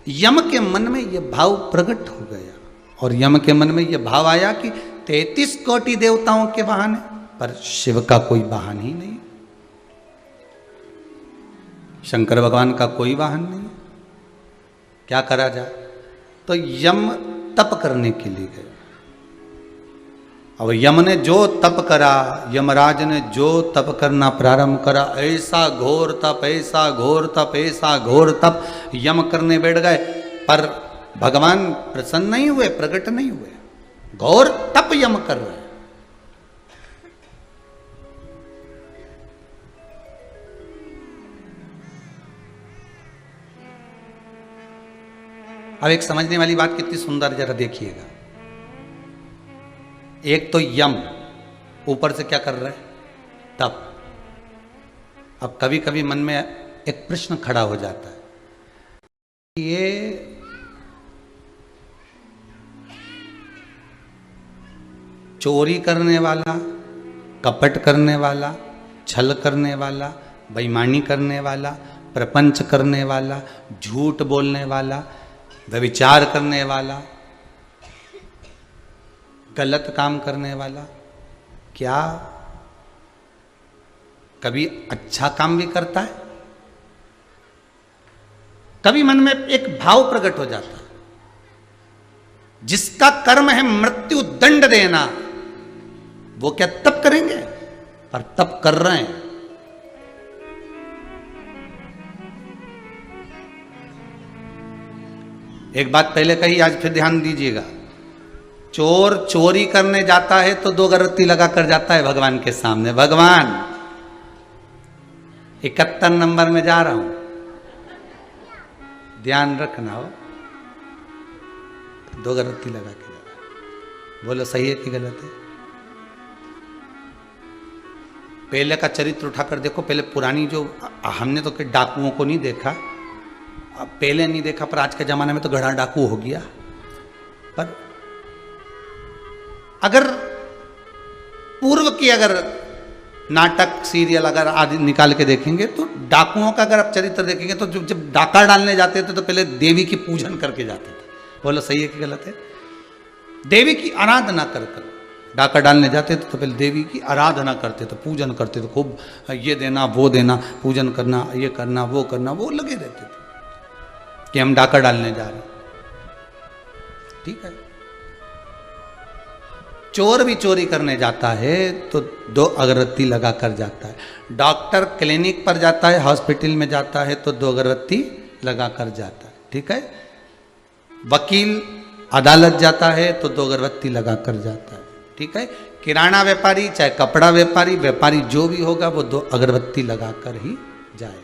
यम के मन में यह भाव प्रकट हो गया, और यम के मन में यह भाव आया कि 33 कोटि देवताओं के वाहन है पर शिव का कोई वाहन ही नहीं, शंकर भगवान का कोई वाहन नहीं, क्या करा जाए? तो यम तप करने के लिए गए। अब यम ने जो तप करा, यमराज ने जो तप करना प्रारंभ करा, ऐसा घोर तप, ऐसा घोर तप, ऐसा घोर तप यम करने बैठ गए, पर भगवान प्रसन्न नहीं हुए, प्रकट नहीं हुए, घोर तप यम कर रहे। अब एक समझने वाली बात कितनी सुंदर, जरा देखिएगा। एक तो यम ऊपर से क्या कर रहा है, तप। अब कभी कभी मन में एक प्रश्न खड़ा हो जाता है, ये चोरी करने वाला, कपट करने वाला, छल करने वाला, बेईमानी करने वाला, प्रपंच करने वाला, झूठ बोलने वाला, व्यभिचार करने वाला, गलत काम करने वाला, क्या कभी अच्छा काम भी करता है? कभी मन में एक भाव प्रकट हो जाता है, जिसका कर्म है मृत्यु दंड देना, वो क्या तप करेंगे? पर तप कर रहे हैं। एक बात पहले कही, आज फिर ध्यान दीजिएगा। चोर चोरी करने जाता है तो 2 अगरबत्ती लगा कर जाता है भगवान के सामने, भगवान 71 नंबर में जा रहा हूं, ध्यान रखना हो, 2 अगरबत्ती लगा के जा रहा। बोलो सही है कि गलत है? पहले का चरित्र उठाकर देखो, पहले पुरानी जो, हमने तो डाकुओं को नहीं देखा, अब पहले नहीं देखा, पर आज के जमाने में तो घड़ा डाकू हो गया। पर अगर पूर्व की अगर नाटक सीरियल अगर आदि निकाल के देखेंगे तो डाकुओं का अगर आप चरित्र देखेंगे तो जब डाका डालने जाते थे तो पहले देवी की पूजन करके जाते थे। बोलो सही है कि गलत है? देवी की आराधना कर कर डाका डालने जाते थे तो पहले देवी की आराधना करते थे, पूजन करते थे, खूब ये देना वो देना, पूजन करना, ये करना वो करना, वो लगे रहते थे कि हम डाका डालने जा रहे हैं। ठीक है, चोर भी चोरी करने जाता है तो 2 अगरबत्ती लगा कर जाता है। डॉक्टर क्लिनिक पर जाता है, हॉस्पिटल में जाता है तो 2 अगरबत्ती लगा कर जाता है। ठीक है, वकील अदालत जाता है तो 2 अगरबत्ती लगा कर जाता है। ठीक है, किराना व्यापारी चाहे कपड़ा व्यापारी, व्यापारी जो भी होगा वो 2 अगरबत्ती लगा कर ही जाए।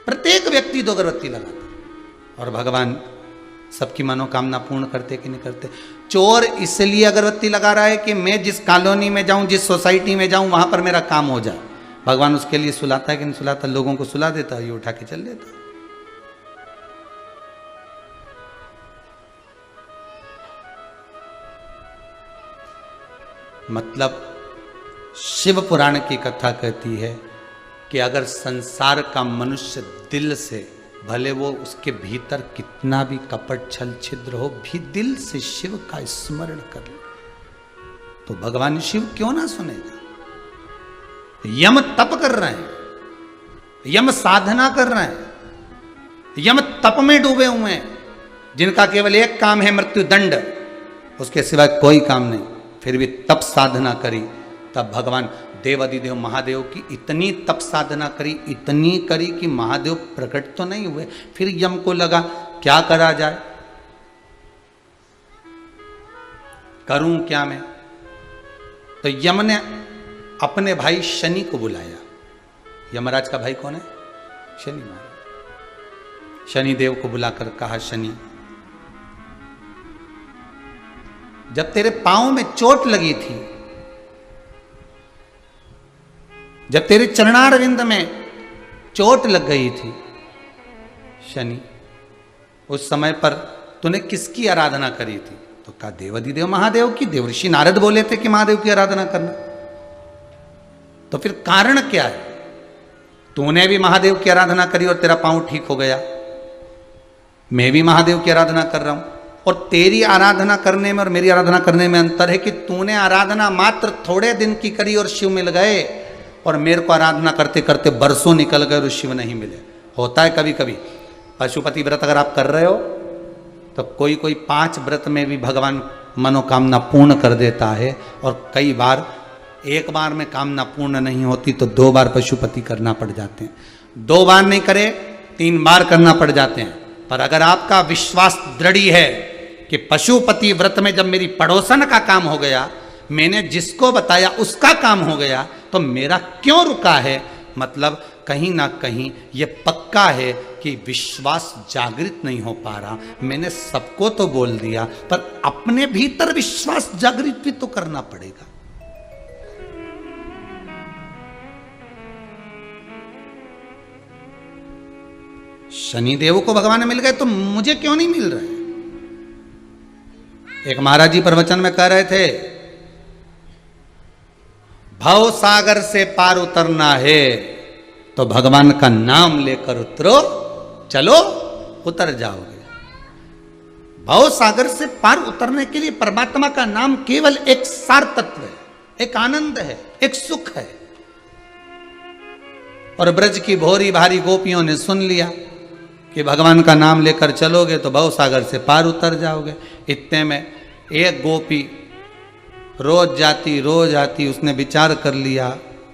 प्रत्येक व्यक्ति 2 अगरबत्ती लगाता है। और भगवान सबकी मनोकामना पूर्ण करते कि नहीं करते। चोर इसलिए अगरबत्ती लगा रहा है कि मैं जिस कॉलोनी में जाऊं, जिस सोसाइटी में जाऊं, वहां पर मेरा काम हो जाए। भगवान उसके लिए सुलाता है कि नहीं सुलाता? लोगों को सुला देता है, ये उठा के चल देता है। मतलब शिव पुराण की कथा कहती है कि अगर संसार का मनुष्य दिल से, भले वो उसके भीतर कितना भी कपट छल छिद्र हो, भी दिल से शिव का स्मरण कर ले तो भगवान शिव क्यों ना सुनेगा। यम तप कर रहे हैं, यम साधना कर रहे हैं, यम तप में डूबे हुए हैं, जिनका केवल एक काम है मृत्यु दंड, उसके सिवाय कोई काम नहीं, फिर भी तप साधना करी। तब भगवान देवादिदेव महादेव की इतनी तप साधना करी, इतनी करी कि महादेव प्रकट तो नहीं हुए। फिर यम को लगा क्या करा जाए, करूं क्या मैं। तो यम ने अपने भाई शनि को बुलाया। यमराज का भाई कौन है? शनि महाराज। शनि देव को बुलाकर कहा, शनि जब तेरे पांव में चोट लगी थी, जब तेरे चरणारविंद में चोट लग गई थी शनि, उस समय पर तूने किसकी आराधना करी थी? तो कहा देवादिदेव महादेव की। देवर्षि नारद बोले थे कि महादेव की आराधना करना। तो फिर कारण क्या है? तूने भी महादेव की आराधना करी और तेरा पांव ठीक हो गया, मैं भी महादेव की आराधना कर रहा हूं। और तेरी आराधना करने में और मेरी आराधना करने में अंतर है कि तूने आराधना मात्र थोड़े दिन की करी और शिव मिल गए, और मेरे को आराधना करते करते बरसों निकल गए और शिव नहीं मिले। होता है कभी कभी। पशुपति व्रत अगर आप कर रहे हो तो कोई कोई 5 व्रत में भी भगवान मनोकामना पूर्ण कर देता है, और कई बार एक बार में कामना पूर्ण नहीं होती तो 2 बार पशुपति करना पड़ जाते हैं। 2 बार नहीं करे 3 बार करना पड़ जाते हैं। पर अगर आपका विश्वास दृढ़ है कि पशुपति व्रत में जब मेरी पड़ोसन का काम हो गया, मैंने जिसको बताया उसका काम हो गया, तो मेरा क्यों रुका है? मतलब कहीं ना कहीं ये पक्का है कि विश्वास जागृत नहीं हो पा रहा। मैंने सबको तो बोल दिया, पर अपने भीतर विश्वास जागृत भी तो करना पड़ेगा। शनिदेव को भगवान मिल गए तो मुझे क्यों नहीं मिल रहे? एक महाराज जी प्रवचन में कह रहे थे, भव सागर से पार उतरना है तो भगवान का नाम लेकर उतरो, चलो उतर जाओगे। भव सागर से पार उतरने के लिए परमात्मा का नाम केवल एक सार तत्व है, एक आनंद है, एक सुख है। और ब्रज की भोरी भारी गोपियों ने सुन लिया कि भगवान का नाम लेकर चलोगे तो भव सागर से पार उतर जाओगे। इतने में एक गोपी रोज जाती, उसने विचार कर लिया,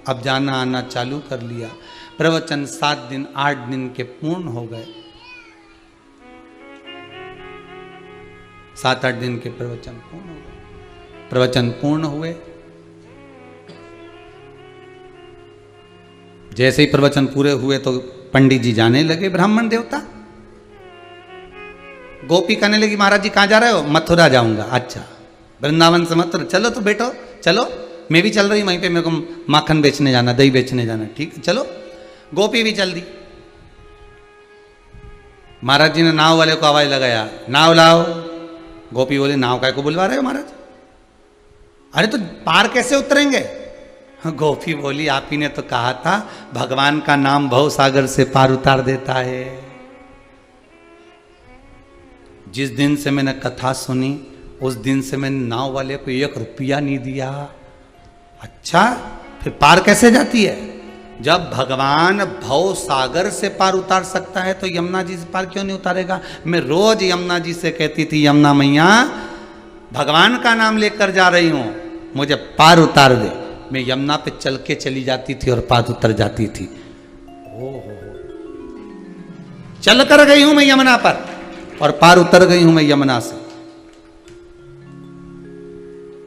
अब जाना आना चालू कर लिया। प्रवचन 7 दिन 8 दिन के पूर्ण हो गए। 7-8 दिन के प्रवचन पूर्ण हो गए। प्रवचन पूर्ण हुए, जैसे ही प्रवचन पूरे हुए तो पंडित जी जाने लगे, ब्राह्मण देवता। गोपी कहने लगी, महाराज जी कहाँ जा रहे हो? मथुरा जाऊंगा। अच्छा, वृंदावन से मथुरा, चलो तो बेटो चलो, मैं भी चल रही हूँ, वहीं पे मेरे को माखन बेचने जाना, दही बेचने जाना। ठीक है चलो। गोपी भी चल दी। महाराज जी ने नाव वाले को आवाज लगाया, नाव लाओ। गोपी बोले, नाव काय को बुलवा रहे हो महाराज? अरे तो पार कैसे उतरेंगे? गोपी बोली, आप ही ने तो कहा था भगवान का नाम भव सागर से पार उतार देता है। जिस दिन से मैंने कथा सुनी उस दिन से मैंने नाव वाले को 1 रुपया नहीं दिया। अच्छा, फिर पार कैसे जाती है? जब भगवान भव सागर से पार उतार सकता है तो यमुना जी से पार क्यों नहीं उतारेगा? मैं रोज यमुना जी से कहती थी, यमुना मैया भगवान का नाम लेकर जा रही हूं, मुझे पार उतार दे। मैं यमुना पे चल के चली जाती थी और पार उतर जाती थी। ओहो, चल कर गई हूं मैं यमुना पर और पार उतर गई हूं मैं यमुना से।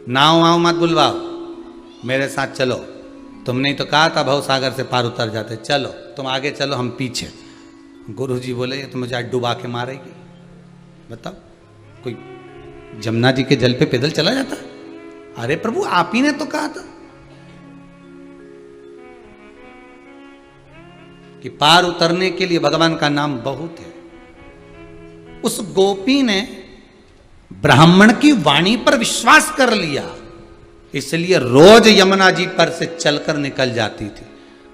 नाव वाव मत बुलवाओ, मेरे साथ चलो। तुमने ही तो कहा था भव सागर से पार उतर जाते, चलो तुम आगे चलो हम पीछे। गुरुजी बोले, ये तो मुझे आज डुबा के मारेगी। बताओ, कोई जमुना जी के जल पे पैदल चला जाता? अरे प्रभु आप ही ने तो कहा था कि पार उतरने के लिए भगवान का नाम बहुत है। उस गोपी ने ब्राह्मण की वाणी पर विश्वास कर लिया, इसलिए रोज यमुना जी पर से चलकर निकल जाती थी।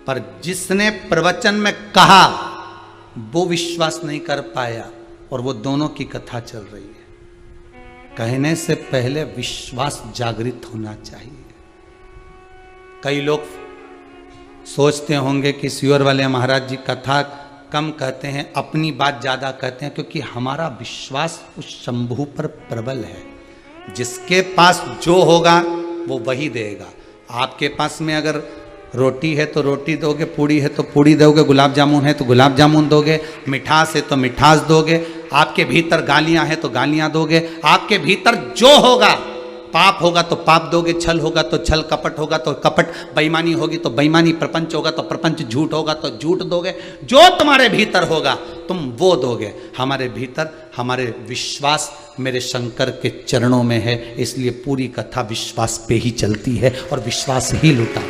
पर जिसने प्रवचन में कहा वो विश्वास नहीं कर पाया, और वो दोनों की कथा चल रही है। कहने से पहले विश्वास जागृत होना चाहिए। कई लोग सोचते होंगे कि सियोर वाले महाराज जी कथा कम कहते हैं, अपनी बात ज्यादा कहते हैं, क्योंकि हमारा विश्वास उस शंभू पर प्रबल है। जिसके पास जो होगा वो वही देगा। आपके पास में अगर रोटी है तो रोटी दोगे, पूड़ी है तो पूड़ी दोगे, गुलाब जामुन है तो गुलाब जामुन दोगे, मिठास है तो मिठास दोगे, आपके भीतर गालियां हैं तो गालियां दोगे, आपके भीतर जो होगा, पाप होगा तो पाप दोगे, छल होगा तो छल, कपट होगा तो कपट, बेईमानी होगी तो बेईमानी, प्रपंच होगा तो प्रपंच, झूठ होगा तो झूठ दोगे। जो तुम्हारे भीतर होगा तुम वो दोगे। हमारे भीतर हमारे विश्वास मेरे शंकर के चरणों में है, इसलिए पूरी कथा विश्वास पे ही चलती है और विश्वास ही लुटा।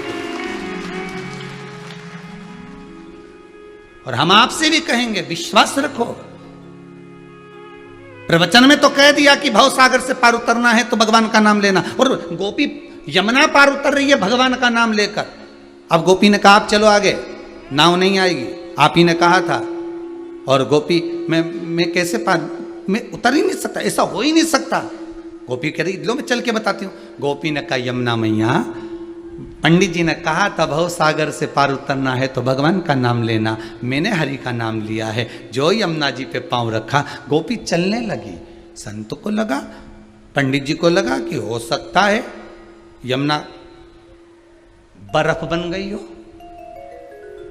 और हम आपसे भी कहेंगे विश्वास रखो। प्रवचन में तो कह दिया कि भव सागर से पार उतरना है तो भगवान का नाम लेना, और गोपी यमुना पार उतर रही है भगवान का नाम लेकर। अब गोपी ने कहा आप चलो आगे, नाव नहीं आएगी, आप ही ने कहा था। और गोपी मैं कैसे पार, मैं उतर ही नहीं सकता, ऐसा हो ही नहीं सकता। गोपी कह रही लो मैं चल के बताती हूँ। गोपी ने कहा यमुना मैया, पंडित जी ने कहा था भव सागर से पार उतरना है तो भगवान का नाम लेना, मैंने हरि का नाम लिया है। जो यमुना जी पे पांव रखा, गोपी चलने लगी। संत को लगा, पंडित जी को लगा कि हो सकता है यमुना बर्फ बन गई हो।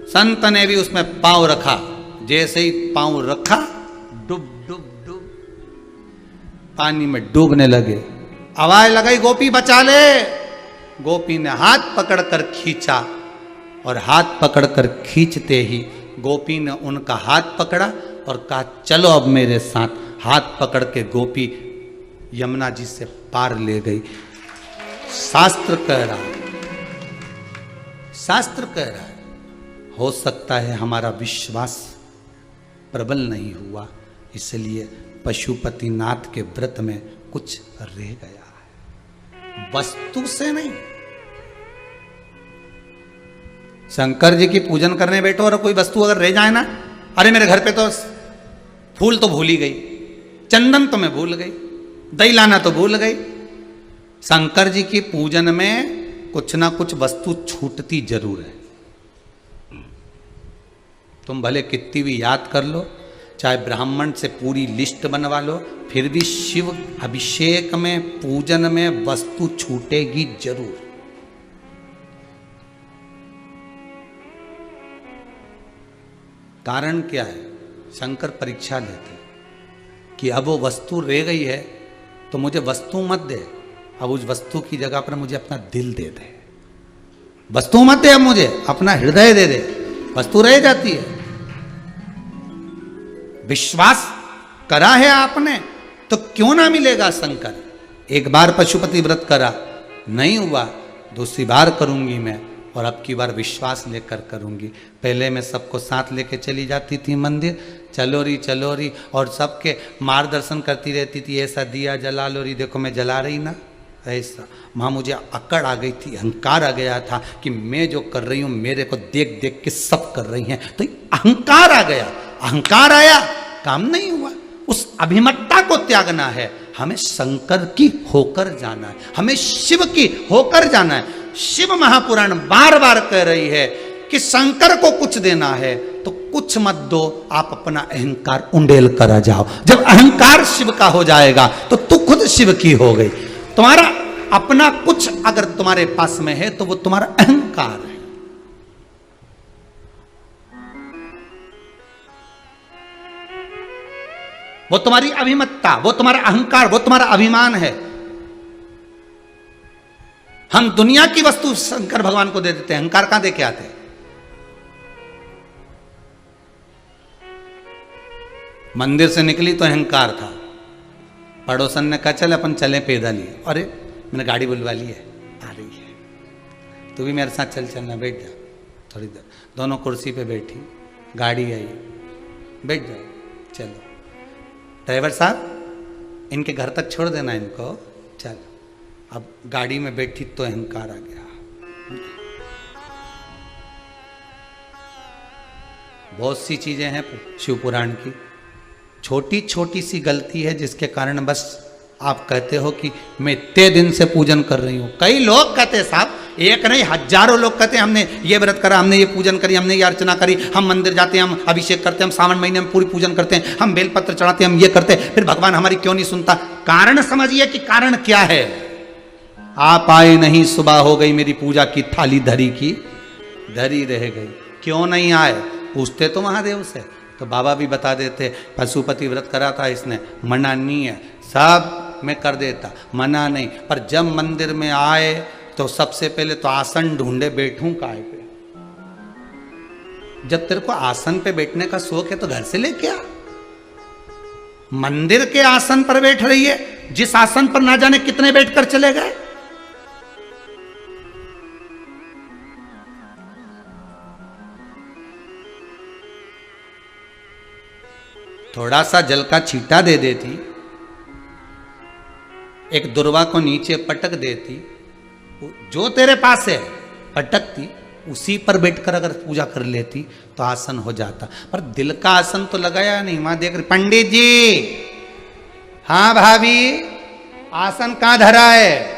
संत ने भी उसमें पांव रखा, जैसे ही पांव रखा डूब डूब डूब पानी में डूबने लगे। आवाज लगाई गोपी बचा ले। गोपी ने हाथ पकड़कर खींचा, और हाथ पकड़कर खींचते ही गोपी ने उनका हाथ पकड़ा और कहा चलो अब मेरे साथ। हाथ पकड़ के गोपी यमुना जी से पार ले गई। शास्त्र कह रहा है, शास्त्र कह रहा है, हो सकता है हमारा विश्वास प्रबल नहीं हुआ, इसलिए पशुपतिनाथ के व्रत में कुछ रह गया है, वस्तु से नहीं। शंकर जी की पूजन करने बैठो और कोई वस्तु अगर रह जाए ना, अरे मेरे घर पे तो फूल तो भूल ही गई, चंदन तो मैं भूल गई, दही लाना तो भूल गई। शंकर जी की पूजन में कुछ ना कुछ वस्तु छूटती जरूर है। तुम भले कितनी भी याद कर लो, चाहे ब्राह्मण से पूरी लिस्ट बनवा लो, फिर भी शिव अभिषेक में पूजन में वस्तु छूटेगी जरूर। कारण क्या है? शंकर परीक्षा लेते कि अब वो वस्तु रह गई है तो मुझे वस्तु मत दे, अब उस वस्तु की जगह पर मुझे अपना दिल दे दे। वस्तु मत दे, अब मुझे अपना हृदय दे दे। वस्तु रह जाती है। विश्वास करा है आपने तो क्यों ना मिलेगा शंकर। एक बार पशुपति व्रत करा, नहीं हुआ, दूसरी बार करूंगी मैं, और अब की बार विश्वास लेकर करूंगी। पहले मैं सबको साथ लेके चली जाती थी मंदिर, चलो री, और सबके मार्गदर्शन करती रहती थी, ऐसा दिया जला लो री, देखो मैं जला रही ना, ऐसा। वहाँ मुझे अकड़ आ गई थी, अहंकार आ गया था कि मैं जो कर रही हूँ मेरे को देख देख के सब कर रही हैं, तो अहंकार आ गया। अहंकार आया, काम नहीं हुआ। उस अभिमतता को त्यागना है। हमें शंकर की होकर जाना है, हमें शिव की होकर जाना है। शिव महापुराण बार बार कह रही है कि शंकर को कुछ देना है तो कुछ मत दो, आप अपना अहंकार उंडेल कर जाओ। जब अहंकार शिव का हो जाएगा तो तू खुद शिव की हो गई। तुम्हारा अपना कुछ अगर तुम्हारे पास में है तो वो तुम्हारा अहंकार है। वो तुम्हारी अभिमतता, वो तुम्हारा अहंकार, वो तुम्हारा अभिमान है। हम दुनिया की वस्तु शंकर भगवान को दे देते हैं, अहंकार कहां दे के आते हैं? मंदिर से निकली तो अहंकार था, पड़ोसन ने कहा चल अपन चले पैदल ही। अरे मैंने गाड़ी बुलवा ली है, आ रही है, तू भी मेरे साथ चल, चलना, बैठ जा थोड़ी देर। दोनों कुर्सी पे बैठी, गाड़ी आई, बैठ जाओ, चलो ड्राइवर साहब इनके घर तक छोड़ देना इनको, चल। अब गाड़ी में बैठी तो अहंकार आ गया। बहुत सी चीजें हैं शिव पुराण की, छोटी छोटी सी गलती है जिसके कारण बस आप कहते हो कि मैं इतने दिन से पूजन कर रही हूं। कई लोग कहते हैं साहब, एक नहीं हजारों लोग कहते हैं हमने ये व्रत करा, हमने ये पूजन करी, हमने ये अर्चना करी, हम मंदिर जाते हैं, हम अभिषेक करते हैं, हम सावन महीने में पूरी पूजन करते हैं, हम बेलपत्र चढ़ाते हैं, हम ये करते हैं, फिर भगवान हमारी क्यों नहीं सुनता? कारण समझिए कि कारण क्या है। आप आए नहीं, सुबह हो गई, मेरी पूजा की थाली धरी की धरी रह गई। क्यों नहीं आए? पूछते तो महादेव से, तो बाबा भी बता देते, पशुपति व्रत करा था इसने, मना नहीं है, सब मैं कर देता, मना नहीं। पर जब मंदिर में आए तो सबसे पहले तो आसन ढूंढे, बैठूं काय पे। जब तेरे को आसन पे बैठने का शौक है तो घर से लेके आ। मंदिर के आसन पर बैठ रही है, जिस आसन पर ना जाने कितने बैठकर चले गए। थोड़ा सा जल का छींटा दे देती, एक दुर्वा को नीचे पटक देती, जो तेरे पास है पटकती, उसी पर बैठकर अगर पूजा कर लेती तो आसन हो जाता। पर दिल का आसन तो लगाया नहीं। वहां देख रही, पंडित जी, हाँ भाभी, आसन कहां धरा है?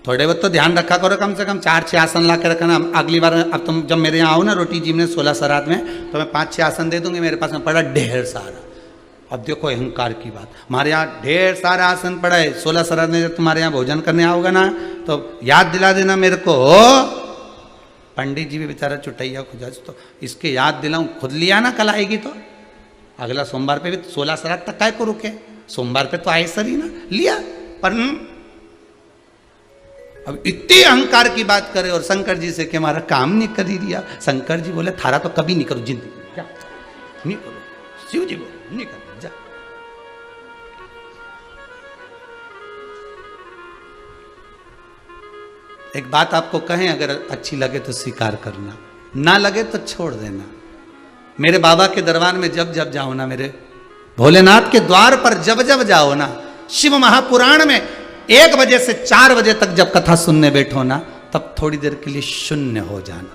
थोड़े बहुत तो ध्यान रखा करो, कम से कम 4-6 आसन ला के रखना। अगली बार अब तुम जब मेरे यहाँ आओ ना रोटी जी में 16 श्राद्ध में, तो मैं 5-6 आसन दे दूंगी, मेरे पास में पड़ा ढेर सारा। अब देखो अहंकार की बात, हमारे यहाँ ढेर सारा आसन पड़ा है। 16 श्राद्ध में जब तुम्हारे यहाँ भोजन करने आओगे ना तो याद दिला देना मेरे को। पंडित जी भी बेचारा चुटैया खुजा, तो इसके याद दिलाऊं, खुद लिया ना, कल आएगी तो अगला सोमवार पे भी 16 श्राद्ध तक काय को रुके, सोमवार पे तो आए सर ही ना, लिया। पर अब इतनी अहंकार की बात करे और शंकर जी से कि हमारा काम नहीं कर ही दिया। शंकर जी बोले थारा तो कभी नहीं करो जिंदगी, क्या नहीं करो। शिव जी बोले नहीं करो, जा। एक बात आपको कहें, अगर अच्छी लगे तो स्वीकार करना, ना लगे तो छोड़ देना। मेरे बाबा के दरबार में जब जब जाओ ना, मेरे भोलेनाथ के द्वार पर जब जब जाओ ना, शिव महापुराण में 1 बजे से 4 बजे तक जब कथा सुनने बैठो ना, तब थोड़ी देर के लिए शून्य हो जाना।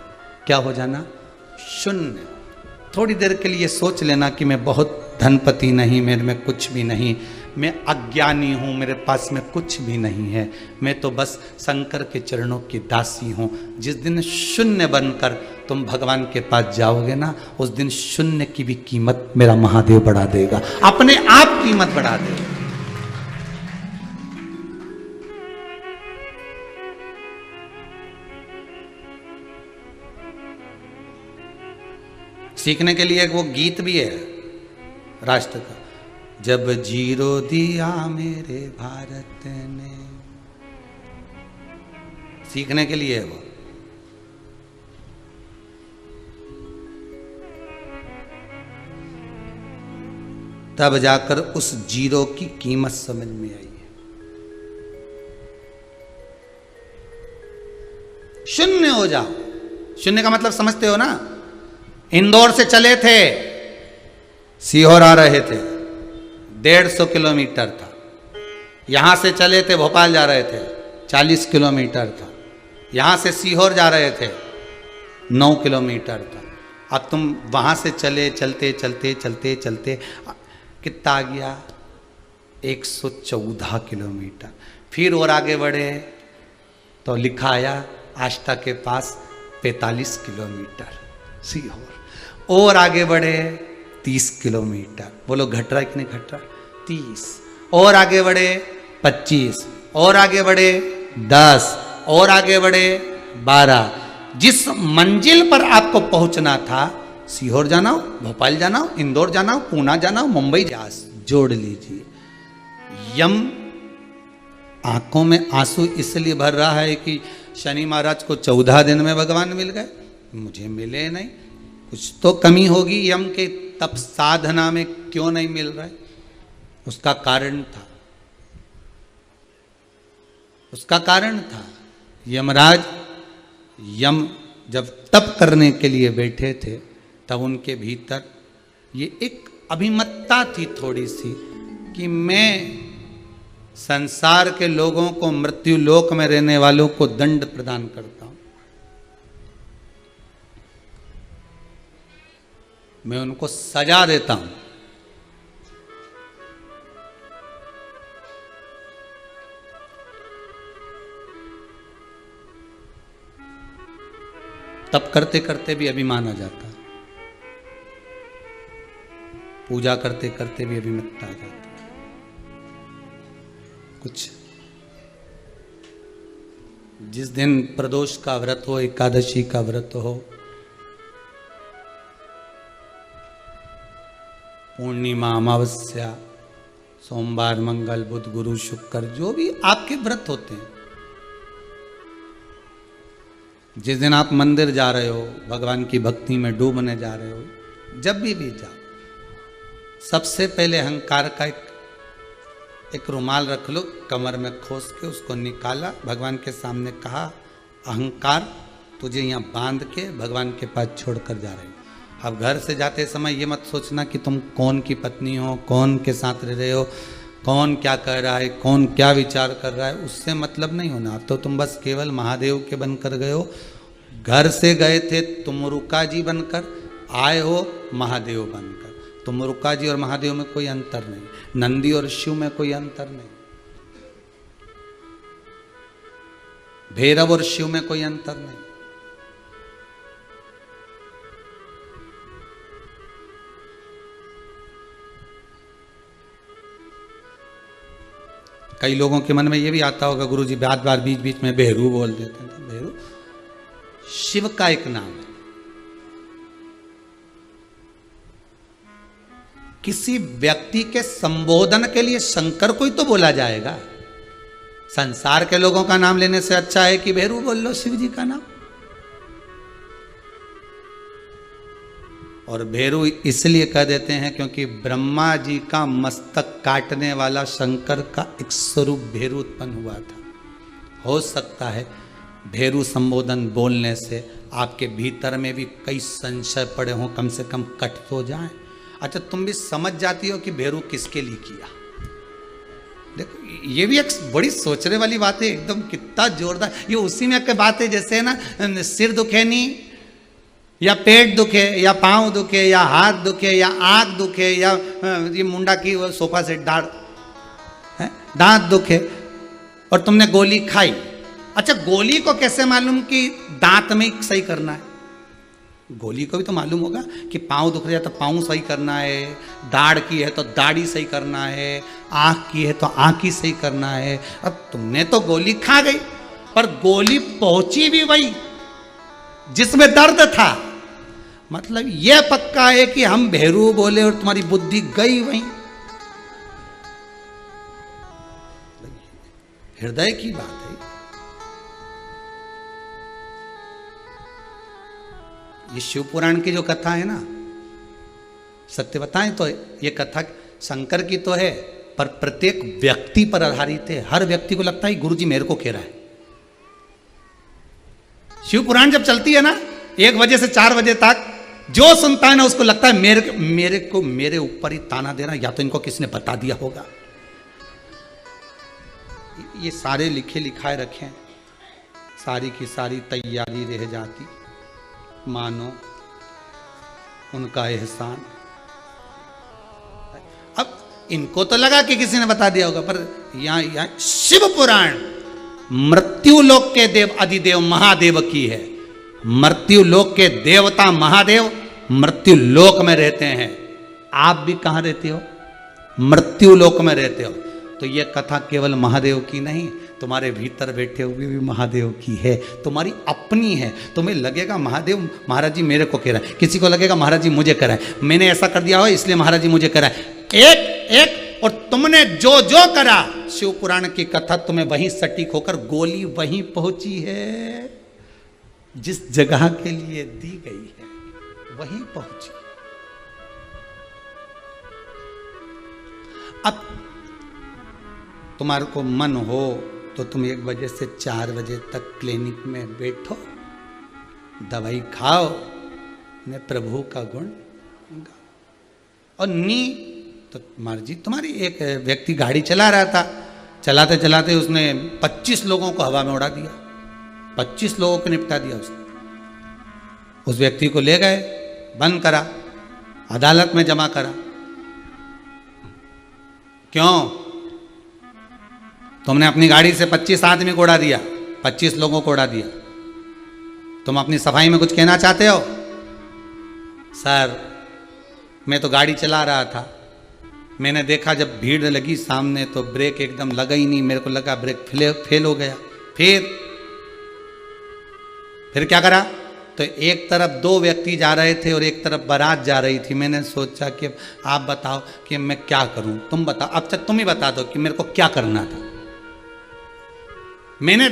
क्या हो जाना? शून्य। थोड़ी देर के लिए सोच लेना कि मैं बहुत धनपति नहीं, मेरे में कुछ भी नहीं, मैं अज्ञानी हूँ, मेरे पास में कुछ भी नहीं है, मैं तो बस शंकर के चरणों की दासी हूँ। जिस दिन शून्य बनकर तुम भगवान के पास जाओगे ना, उस दिन शून्य की भी कीमत मेरा महादेव बढ़ा देगा, अपने आप कीमत बढ़ा देगा। सीखने के लिए वो गीत भी है राष्ट्र का, जब जीरो दिया मेरे भारत ने, सीखने के लिए है वो। तब जाकर उस जीरो की कीमत समझ में आई है। शून्य हो जाओ। शून्य का मतलब समझते हो ना? इंदौर से चले थे, सीहोर आ रहे थे, 150 किलोमीटर था। यहां से चले थे, भोपाल जा रहे थे, 40 किलोमीटर था। यहां से सीहोर जा रहे थे, 9 किलोमीटर था। अब तुम वहां से चले, चलते चलते चलते चलते कितना आ गया? 114 किलोमीटर। फिर और आगे बढ़े तो लिखा आया आष्टा के पास 45 किलोमीटर सीहोर। और आगे बढ़े 30 किलोमीटर। बोलो घट रहा है कि नहीं घट रहा? 30। और आगे बढ़े 25, और आगे बढ़े 10, और आगे बढ़े 12। जिस मंजिल पर आपको पहुंचना था, सीहोर जाना हो, भोपाल जाना हो, इंदौर जाना हो, पूना जाना हो, मुंबई जा, जोड़ लीजिए। यम आंखों में आंसू इसलिए भर रहा है कि शनि महाराज को 14 दिन में भगवान मिल गए, मुझे मिले नहीं। कुछ तो कमी होगी यम के तप साधना में, क्यों नहीं मिल रहा है? उसका कारण था, उसका कारण था। यमराज यम जब तप करने के लिए बैठे थे तब उनके भीतर ये एक अभिमत्ता थी थोड़ी सी कि मैं संसार के लोगों को, मृत्यु लोक में रहने वालों को दंड प्रदान करता हूं, मैं उनको सजा देता हूं। तप करते करते भी अभिमान आ जाता है, पूजा करते करते भी अभिमत्ता आ जाती है। कुछ जिस दिन प्रदोष का व्रत हो, एकादशी का व्रत हो, पूर्णिमा, अमावस्या, सोमवार, मंगल, बुध, गुरु, शुक्र, जो भी आपके व्रत होते हैं, जिस दिन आप मंदिर जा रहे हो, भगवान की भक्ति में डूबने जा रहे हो, जब भी जाओ, सबसे पहले अहंकार का एक रुमाल रख लो, कमर में खोस के उसको निकाला, भगवान के सामने कहा, अहंकार तुझे यहाँ बांध के भगवान के पास छोड़कर जा रहे हो। अब घर से जाते समय ये मत सोचना कि तुम कौन की पत्नी हो, कौन के साथ रह रहे हो, कौन क्या कर रहा है, कौन क्या विचार कर रहा है, उससे मतलब नहीं होना। अब तो तुम बस केवल महादेव के बनकर गए हो। घर से गए थे तुम रुका जी बनकर, आए हो महादेव बनकर। तुम रुका जी और महादेव में कोई अंतर नहीं, नंदी और शिव में कोई अंतर नहीं, भैरव और शिव में कोई अंतर नहीं। कई लोगों के मन में ये भी आता होगा, गुरुजी बार बार बीच बीच में बेहरू बोल देते हैं। तो बेहरू शिव का एक नाम है। किसी व्यक्ति के संबोधन के लिए शंकर को ही तो बोला जाएगा। संसार के लोगों का नाम लेने से अच्छा है कि बेहरू बोल लो शिव जी का नाम। और भेरू इसलिए कह देते हैं क्योंकि ब्रह्मा जी का मस्तक काटने वाला शंकर का एक स्वरूप भेरू उत्पन्न हुआ था। हो सकता है भेरू संबोधन बोलने से आपके भीतर में भी कई संशय पड़े हों, कम से कम कट तो जाए। अच्छा, तुम भी समझ जाती हो कि भेरू किसके लिए किया। देखो, ये भी एक बड़ी सोचने वाली बात है, एकदम कितना जोरदार। ये उसी में एक बात है जैसे ना, सिर दुखे नहीं या पेट दुखे या पांव दुखे या हाथ दुखे या आंख दुखे या ये मुंडा की सोफा सेट दांत दुखे और तुमने गोली खाई। अच्छा, गोली को कैसे मालूम कि दांत में सही करना है? गोली को भी तो मालूम होगा कि पांव दुख रहा है तो पांव सही करना है, दाढ़ की है तो दाढ़ी सही करना है, आंख की है तो आंख ही सही करना है। अब तुमने तो गोली खा गई, पर गोली पहुंची भी वही जिसमें दर्द था। मतलब यह पक्का है कि हम भेरू बोले और तुम्हारी बुद्धि गई वहीं। हृदय की बात है ये। शिव पुराण की जो कथा है ना, सत्य बताएं तो ये कथा शंकर की तो है, पर प्रत्येक व्यक्ति पर आधारित है। हर व्यक्ति को लगता है गुरुजी मेरे को कह रहा है। शिव पुराण जब चलती है ना 1 बजे से 4 बजे तक, जो सुनता है ना उसको लगता है मेरे ऊपर ही ताना देना, या तो इनको किसने बता दिया होगा। ये सारे लिखे लिखाए रखे, सारी की सारी तैयारी रह जाती, मानो उनका एहसान। अब इनको तो लगा कि किसी ने बता दिया होगा, पर यहां शिव पुराण मृत्यु लोक के देव अधिदेव महादेव की है। मृत्यु लोक के देवता महादेव मृत्यु लोक में रहते हैं। आप भी कहां रहते हो? मृत्यु लोक में रहते हो। तो यह कथा केवल महादेव की नहीं, तुम्हारे भीतर बैठे हुए भी महादेव की है, तुम्हारी अपनी है। तुम्हें लगेगा महादेव महाराज जी मेरे को कह रहा है, किसी को लगेगा महाराज जी मुझे कह रहा है, मैंने ऐसा कर दिया हो इसलिए महाराज जी मुझे कह रहा है। एक और तुमने जो जो करा, शिव पुराण की कथा तुम्हें वहीं सटीक होकर गोली वहीं पहुंची है, जिस जगह के लिए दी गई है वहीं पहुंची। अब तुम्हारे को मन हो तो तुम 1 बजे से 4 बजे तक क्लिनिक में बैठो, दवाई खाओ, ने प्रभु का गुण गाओ। और नी तो मर्जी तुम्हारी। एक व्यक्ति गाड़ी चला रहा था, चलाते चलाते उसने 25 लोगों को हवा में उड़ा दिया, 25 लोगों को निपटा दिया उसने। उस व्यक्ति को ले गए, बंद करा, अदालत में जमा करा। क्यों? तुमने अपनी गाड़ी से 25 आदमी को उड़ा दिया, 25 लोगों को उड़ा दिया। तुम अपनी सफाई में कुछ कहना चाहते हो? सर, मैं तो गाड़ी चला रहा था, मैंने देखा जब भीड़ लगी सामने तो ब्रेक एकदम लगा ही नहीं, मेरे को लगा ब्रेक फेल हो गया। फिर क्या करा? तो एक तरफ 2 व्यक्ति जा रहे थे और एक तरफ बारात जा रही थी। मैंने सोचा कि आप बताओ कि मैं क्या करूं, तुम बताओ, अब तक तुम ही बता दो कि मेरे को क्या करना था। मैंने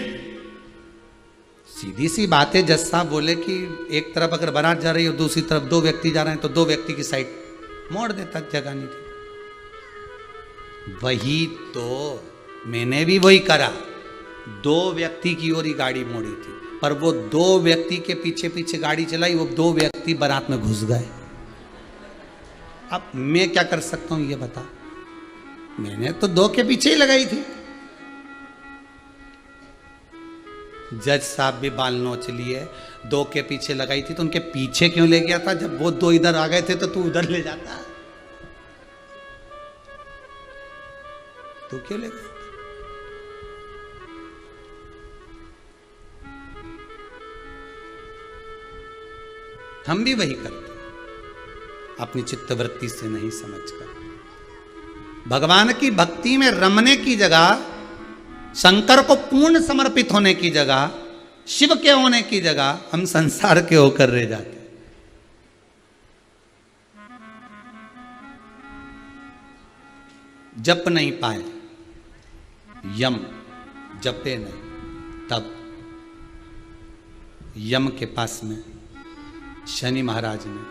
सीधी सी बात है, जज साहब बोले कि एक तरफ अगर बारात जा रही है और दूसरी तरफ 2 व्यक्ति जा रहे हैं तो 2 व्यक्ति की साइड मोड़ देता, जगह नहीं थी। वही तो मैंने भी वही करा, 2 व्यक्ति की ओर ही गाड़ी मोड़ी थी, पर वो 2 व्यक्ति के पीछे पीछे गाड़ी चलाई, वो 2 व्यक्ति बारात में घुस गए। अब मैं क्या कर सकता हूं ये बता? मैंने तो 2 के पीछे ही लगाई थी। जज साहब भी बाल नोच लिए, 2 के पीछे लगाई थी तो उनके पीछे क्यों ले गया था? जब वो 2 इधर आ गए थे तो तू उधर ले जाता, तू क्यों ले गया? हम भी वही करते, अपनी चित्तवृत्ति से नहीं समझकर। भगवान की भक्ति में रमने की जगह, शंकर को पूर्ण समर्पित होने की जगह, शिव के होने की जगह हम संसार के होकर रह जाते। जप नहीं पाए, यम जपे नहीं, तब यम के पास में शनि महाराज ने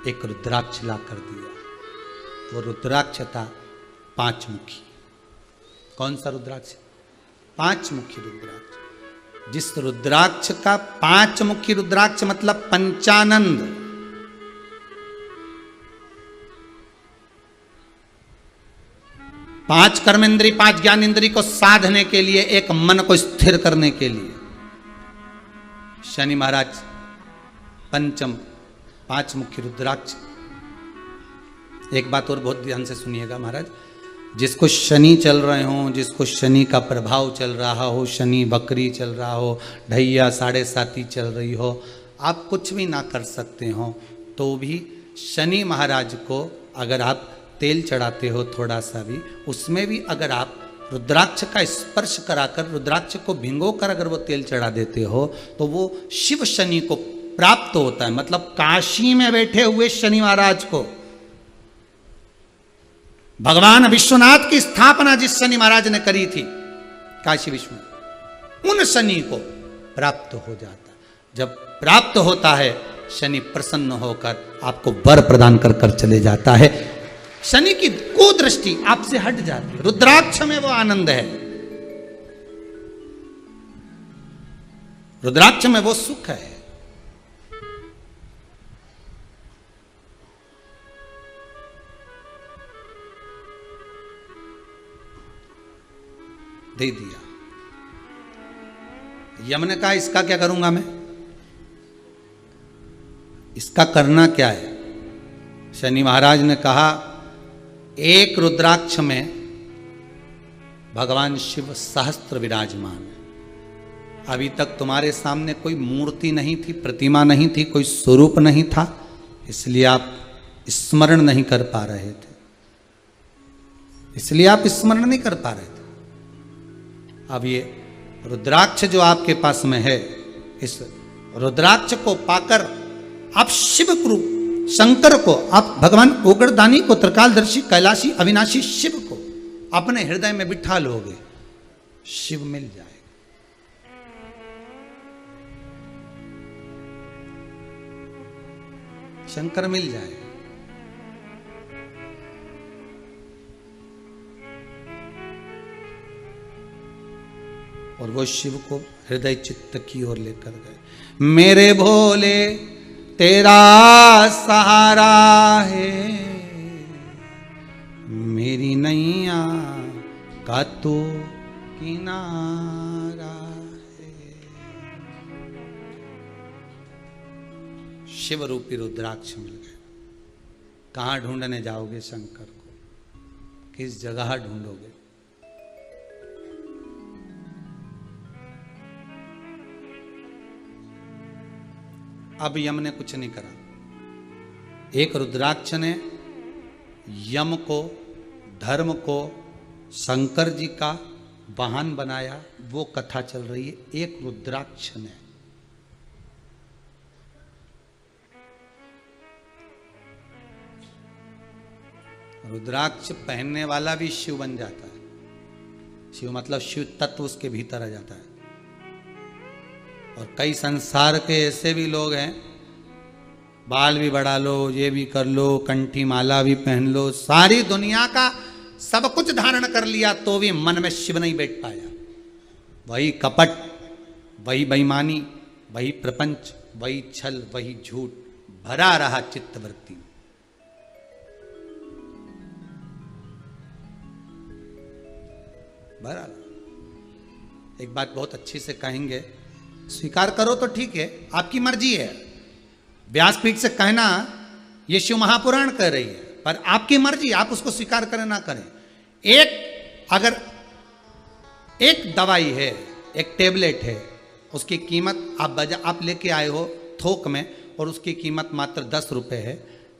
एक रुद्राक्ष ला कर दिया। वो रुद्राक्ष था 5 मुखी। कौन सा रुद्राक्ष? 5 मुखी रुद्राक्ष। जिस रुद्राक्ष का 5 मुखी रुद्राक्ष मतलब पंचानंद, 5 कर्मेंद्री 5 ज्ञानेंद्री को साधने के लिए, एक मन को स्थिर करने के लिए शनि महाराज पंचम 5 मुखी रुद्राक्ष। एक बात और बहुत ध्यान से सुनिएगा महाराज, जिसको शनि चल रहे हो, जिसको शनि का प्रभाव चल रहा हो, शनि बकरी चल रहा हो, ढैया 7.5 चल रही हो, आप कुछ भी ना कर सकते हो तो भी शनि महाराज को अगर आप तेल चढ़ाते हो थोड़ा सा भी, उसमें भी अगर आप रुद्राक्ष का स्पर्श कराकर, रुद्राक्ष को भिंगोकर अगर वो तेल चढ़ा देते हो तो वो शिव शनि को प्राप्त होता है। मतलब काशी में बैठे हुए शनि महाराज को, भगवान विश्वनाथ की स्थापना जिस शनि महाराज ने करी थी काशी विश्वनाथ, उन शनि को प्राप्त हो जाता। जब प्राप्त होता है, शनि प्रसन्न होकर आपको वर प्रदान कर कर चले जाता है। शनि की कुदृष्टि आपसे हट जाती है। रुद्राक्ष में वो आनंद है, रुद्राक्ष में वो सुख है। दे दिया। यम ने कहा इसका क्या करूंगा मैं, इसका करना क्या है? शनि महाराज ने कहा एक रुद्राक्ष में भगवान शिव सहस्त्र विराजमान है। अभी तक तुम्हारे सामने कोई मूर्ति नहीं थी, प्रतिमा नहीं थी, कोई स्वरूप नहीं था, इसलिए आप स्मरण नहीं कर पा रहे थे, इसलिए आप स्मरण नहीं कर पा रहे थे। अब ये रुद्राक्ष जो आपके पास में है, इस रुद्राक्ष को पाकर आप शिव रूप शंकर को, आप भगवान ओगरदानी को, त्रिकालदर्शी कैलाशी अविनाशी शिव को अपने हृदय में बिठा लोगे, शिव मिल जाएगा। शंकर मिल जाएगा। और वो शिव को हृदय चित्त की ओर लेकर गए। मेरे भोले तेरा सहारा है, मेरी नैया का तो किनारा है। शिव रूपी रुद्राक्ष मिल गए। कहां ढूंढने जाओगे शंकर को, किस जगह ढूंढोगे? अब यम ने कुछ नहीं करा। एक रुद्राक्ष ने यम को, धर्म को शंकर जी का वाहन बनाया। वो कथा चल रही है। एक रुद्राक्ष ने रुद्राक्ष पहनने वाला भी शिव बन जाता है। शिव मतलब शिव तत्व उसके भीतर आ जाता है। और कई संसार के ऐसे भी लोग हैं, बाल भी बढ़ा लो, ये भी कर लो, कंठी माला भी पहन लो, सारी दुनिया का सब कुछ धारण कर लिया, तो भी मन में शिव नहीं बैठ पाया। वही कपट, वही बेईमानी, वही प्रपंच, वही छल, वही झूठ भरा रहा चित्तवृत्ति। भरा। एक बात बहुत अच्छी से कहेंगे, स्वीकार करो तो ठीक है, आपकी मर्जी है। व्यासपीठ से कहना ये शिव महापुराण कह रही है, पर आपकी मर्जी, आप उसको स्वीकार करें ना करें। अगर एक दवाई है, एक टेबलेट है, उसकी कीमत आप लेके आए हो थोक में और उसकी कीमत मात्र 10 रुपए है,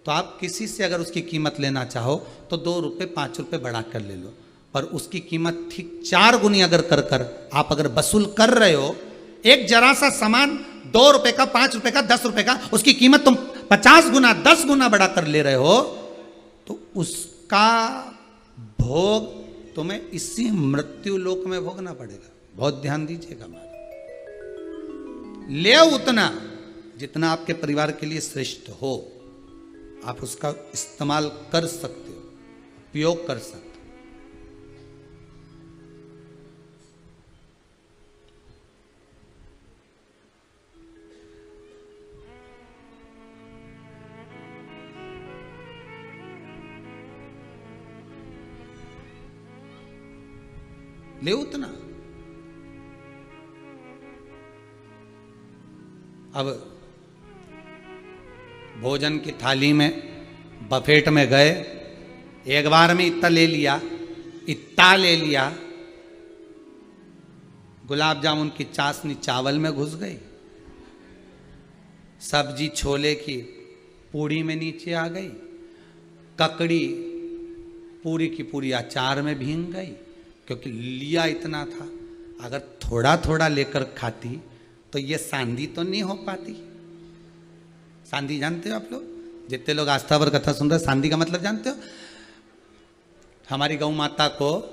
तो आप किसी से अगर उसकी कीमत लेना चाहो तो 2 रुपए 5 रुपए बढ़ा कर ले लो। पर उसकी कीमत ठीक 4 गुनी अगर कर आप अगर वसूल कर रहे हो, एक जरा सा सामान 2 रुपए का, 5 रुपए का, 10 रुपए का, उसकी कीमत तुम 50 गुना 10 गुना बढ़ा कर ले रहे हो, तो उसका भोग तुम्हें इसी मृत्यु लोक में भोगना पड़ेगा। बहुत ध्यान दीजिएगा। ले उतना जितना आपके परिवार के लिए श्रेष्ठ हो, आप उसका इस्तेमाल कर सकते हो, उपयोग कर सकते हो। ले उतना। अब भोजन की थाली में बफेट में गए, एक बार में इतना ले लिया, गुलाब जामुन की चाशनी चावल में घुस गई, सब्जी छोले की पूड़ी में नीचे आ गई, ककड़ी पूरी की पूरी अचार में भींग गई, क्योंकि लिया इतना था। अगर थोड़ा थोड़ा लेकर खाती तो ये सांधी तो नहीं हो पाती। सांधी जानते हो आप लोग? जितने लोग आस्था पर कथा सुन रहे, सांधी का मतलब जानते हो? हमारी गौ माता को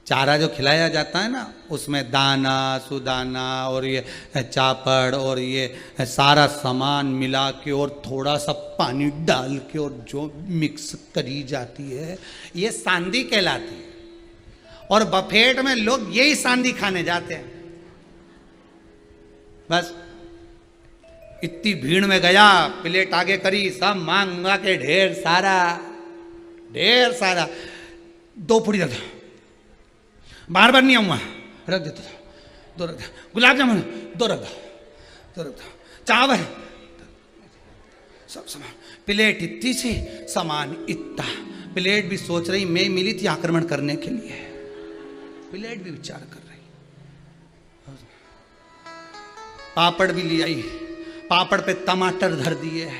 चारा जो खिलाया जाता है ना, उसमें दाना, सुदाना और ये चापड़ और ये सारा सामान मिला के और थोड़ा सा पानी डाल के और जो मिक्स करी जाती है, ये सांधी कहलाती है। और बफेट में लोग यही सांधी खाने जाते हैं। बस इतनी भीड़ में गया, प्लेट आगे करी, सब मांग मंगा के ढेर सारा 2 पूड़ी रख दो, बार बार नहीं आऊंगा, रख देता था, 2 रख दो, गुलाब जामुन 2 रख दो, चावल, सब सामान, प्लेट इतनी सी, सामान इतना। प्लेट भी सोच रही मैं मिली थी आक्रमण करने के लिए, प्लेट भी विचार कर रही। पापड़ भी ले आई, पापड़ पे टमाटर धर दिए।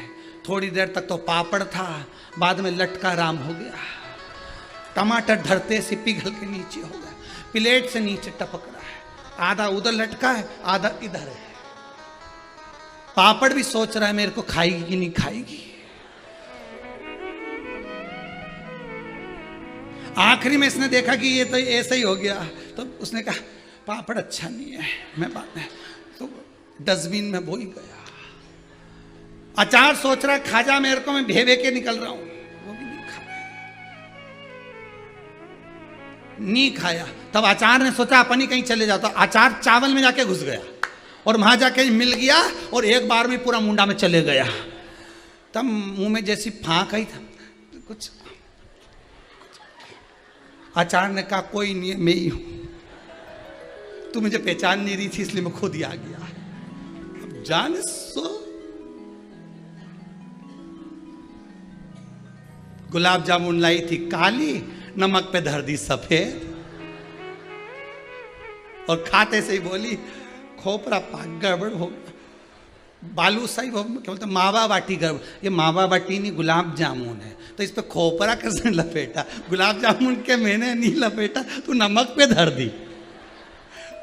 थोड़ी देर तक तो पापड़ था, बाद में लटका राम हो गया। टमाटर धरते से पिघल के नीचे हो गया, प्लेट से नीचे टपक रहा है, आधा उधर लटका है, आधा इधर है। पापड़ भी सोच रहा है मेरे को खाएगी कि नहीं खाएगी। आखिरी में इसने देखा कि ये तो ऐसा ही हो गया, तो उसने कहा पापड़ अच्छा नहीं है, मैं बात है, तो डस्टबिन में वो ही गया। अचार सोच रहा है खा जा मेरे को, मैं भेवे के निकल रहा हूं, वो भी नहीं खा। नहीं खाया। तब आचार्य ने सोचा अपन ही कहीं चले जाता, आचार्य चावल में जाके घुस गया और वहां जाके मिल गया और एक बार में पूरा मुंडा में चले गया। तब मुंह में जैसी फांक आई था कुछ, आचार्य ने कहा कोई नहीं, मैं ही हूं, तू मुझे पहचान नहीं रही थी इसलिए मैं खुद ही आ गया। अब जान सो गुलाब जामुन लाई थी काली, नमक पे धर दी सफेद, और खाते से ही बोली खोपरा पाक गड़बड़ हो गया, बालूशाही क्या बोलते मावा बाटी गड़बड़। ये मावा बाटी नहीं गुलाब जामुन है, तो इस पे खोपरा कैसे लपेटा? गुलाब जामुन के मैंने नहीं लपेटा, तू नमक पे धर दी,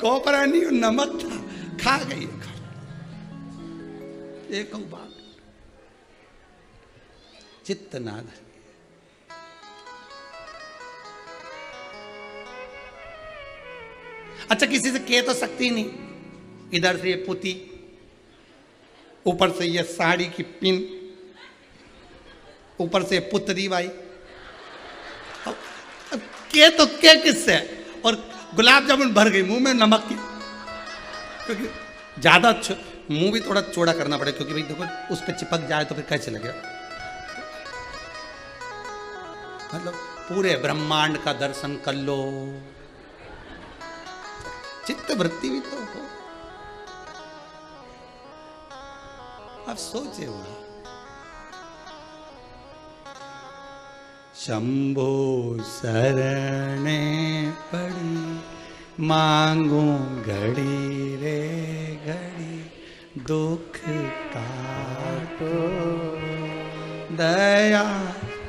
खोपरा नहीं नमक था, खा गई एक बात। चित्त नाद अच्छा किसी से कह तो सकती नहीं, इधर से ये पुती, ऊपर से ये साड़ी की पिन, ऊपर से पुतरी बाई, अब के तो के किससे? और गुलाब जामुन भर गई मुंह में नमक की, क्योंकि ज्यादा मुंह भी थोड़ा चौड़ा करना पड़े, क्योंकि भाई देखो उस पर चिपक जाए तो फिर कैसे लगेगा। मतलब पूरे ब्रह्मांड का दर्शन कर लो, चित्त वृत्ति भी तो हो। आप सोचे हो शंभो शरणे पड़ी, मांगू घड़ी रे घड़ी, दुख काटो दया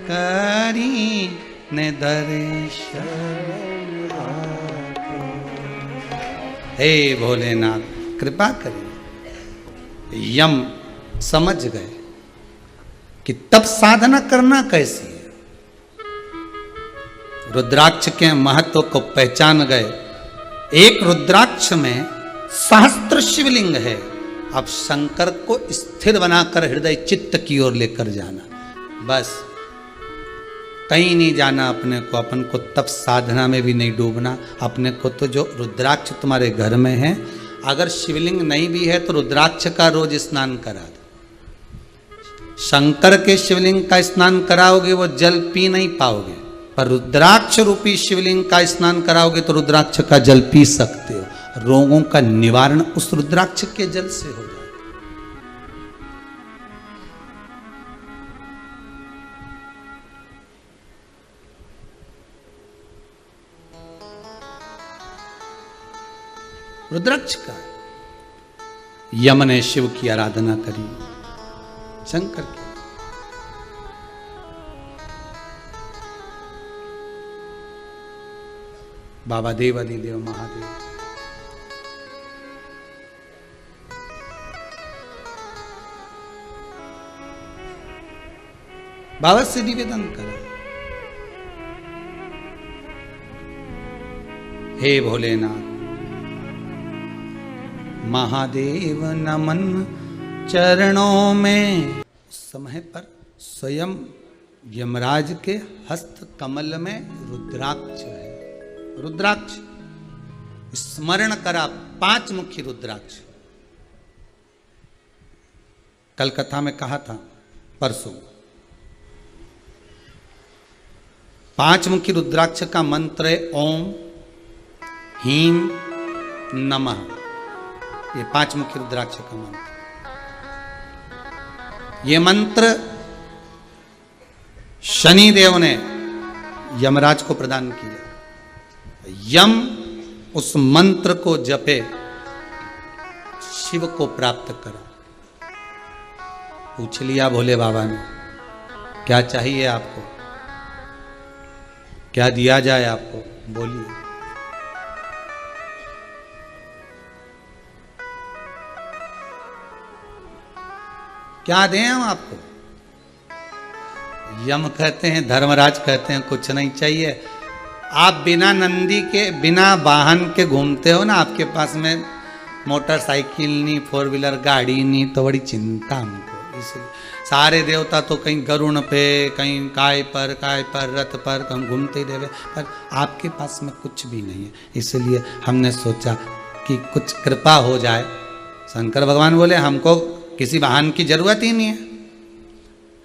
करी ने दर्शन। हे भोलेनाथ कृपा करिए। यम समझ गए कि तब साधना करना कैसी है, रुद्राक्ष के महत्व को पहचान गए। एक रुद्राक्ष में सहस्त्र शिवलिंग है। अब शंकर को स्थिर बनाकर हृदय चित्त की ओर लेकर जाना, बस कहीं नहीं जाना अपने को। अपन को तब साधना में भी नहीं डूबना अपने को। तो जो रुद्राक्ष तुम्हारे घर में है, अगर शिवलिंग नहीं भी है तो रुद्राक्ष का रोज स्नान करा दो। शंकर के शिवलिंग का स्नान कराओगे वो जल पी नहीं पाओगे, पर रुद्राक्ष रूपी शिवलिंग का स्नान कराओगे तो रुद्राक्ष का जल पी सकते हो। रोगों का निवारण उस रुद्राक्ष के जल से हो जाए। रुद्राक्ष का यम ने शिव की आराधना करी, शंकर की। बाबा देवादिदेव महादेव बाबा से निवेदन करा, हे भोलेनाथ महादेव नमन चरणों में। उस समय पर स्वयं यमराज के हस्त कमल में रुद्राक्ष है। रुद्राक्ष स्मरण करा, 5 मुखी रुद्राक्ष। कल कथा में कहा था परसों, 5 मुखी रुद्राक्ष का मंत्र है ओम हीम नमः। ये 5 मुखी रुद्राक्ष का मंत्र, ये मंत्र शनि देव ने यमराज को प्रदान किया। यम उस मंत्र को जपे, शिव को प्राप्त करा। पूछ लिया भोले बाबा ने क्या चाहिए आपको, क्या दिया जाए आपको, बोलिए। क्या दें हम आपको? यम कहते हैं, धर्मराज कहते हैं कुछ नहीं चाहिए। आप बिना नंदी के, बिना वाहन के घूमते हो ना, आपके पास में मोटरसाइकिल नहीं, 4 व्हीलर गाड़ी नहीं, तो बड़ी चिंता हमको। इसलिए सारे देवता तो कहीं गरुण पे, कहीं काय पर रथ पर कहीं घूमते रहे, पर आपके पास में कुछ भी नहीं है। इसलिए हमने सोचा कि कुछ कृपा हो जाए। शंकर भगवान बोले हमको किसी वाहन की जरूरत ही नहीं है,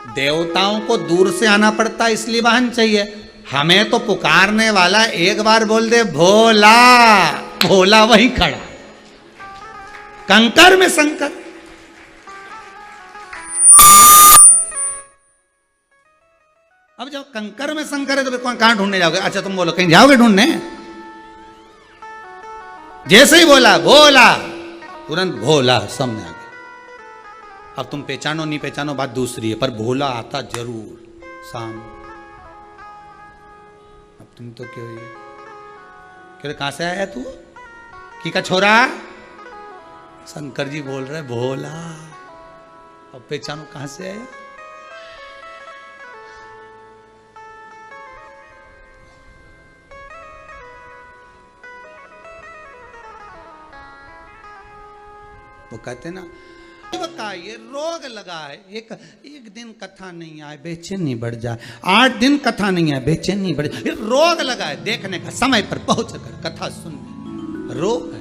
देवताओं को दूर से आना पड़ता इसलिए वाहन चाहिए, हमें तो पुकारने वाला एक बार बोल दे भोला, भोला वहीं खड़ा, कंकर में शंकर। अब जब कंकर में शंकर है तो कहां ढूंढने जाओगे? अच्छा तुम बोलो कहीं जाओगे ढूंढने? जैसे ही बोला भोला, तुरंत भोला सामने आ गया। अब तुम पहचानो नहीं पहचानो बात दूसरी है, पर भोला आता जरूर शाम। अब तुम तो क्यों कहां से आया तू? की का छोरा? शंकर जी बोल रहे भोला। अब पहचानो कहां से आया? वो कहते ना का ये रोग लगा है, एक दिन कथा नहीं आए बेचैनी बढ़ जाए, 8 दिन कथा नहीं आए बेचैनी बढ़ जाए, ये रोग लगा है। देखने का समय पर पहुंचकर कथा सुन, रोग है,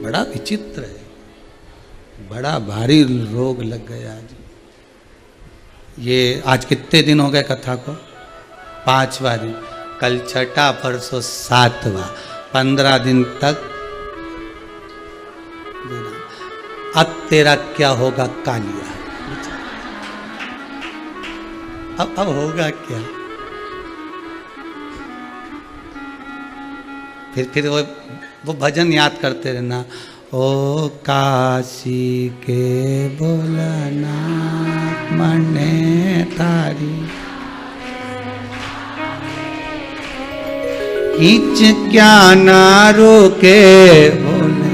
बड़ा विचित्र है, बड़ा भारी रोग लग गया आज। ये आज कितने दिन हो गए कथा को? 5वां दिन, कल 6ठा, परसों 7वां, 15 दिन तक। अब तेरा क्या होगा कालिया? अब होगा क्या? फिर वो भजन याद करते रहना, ओ काशी के बोलना मने तारी, खींच क्या ना रोके बोले,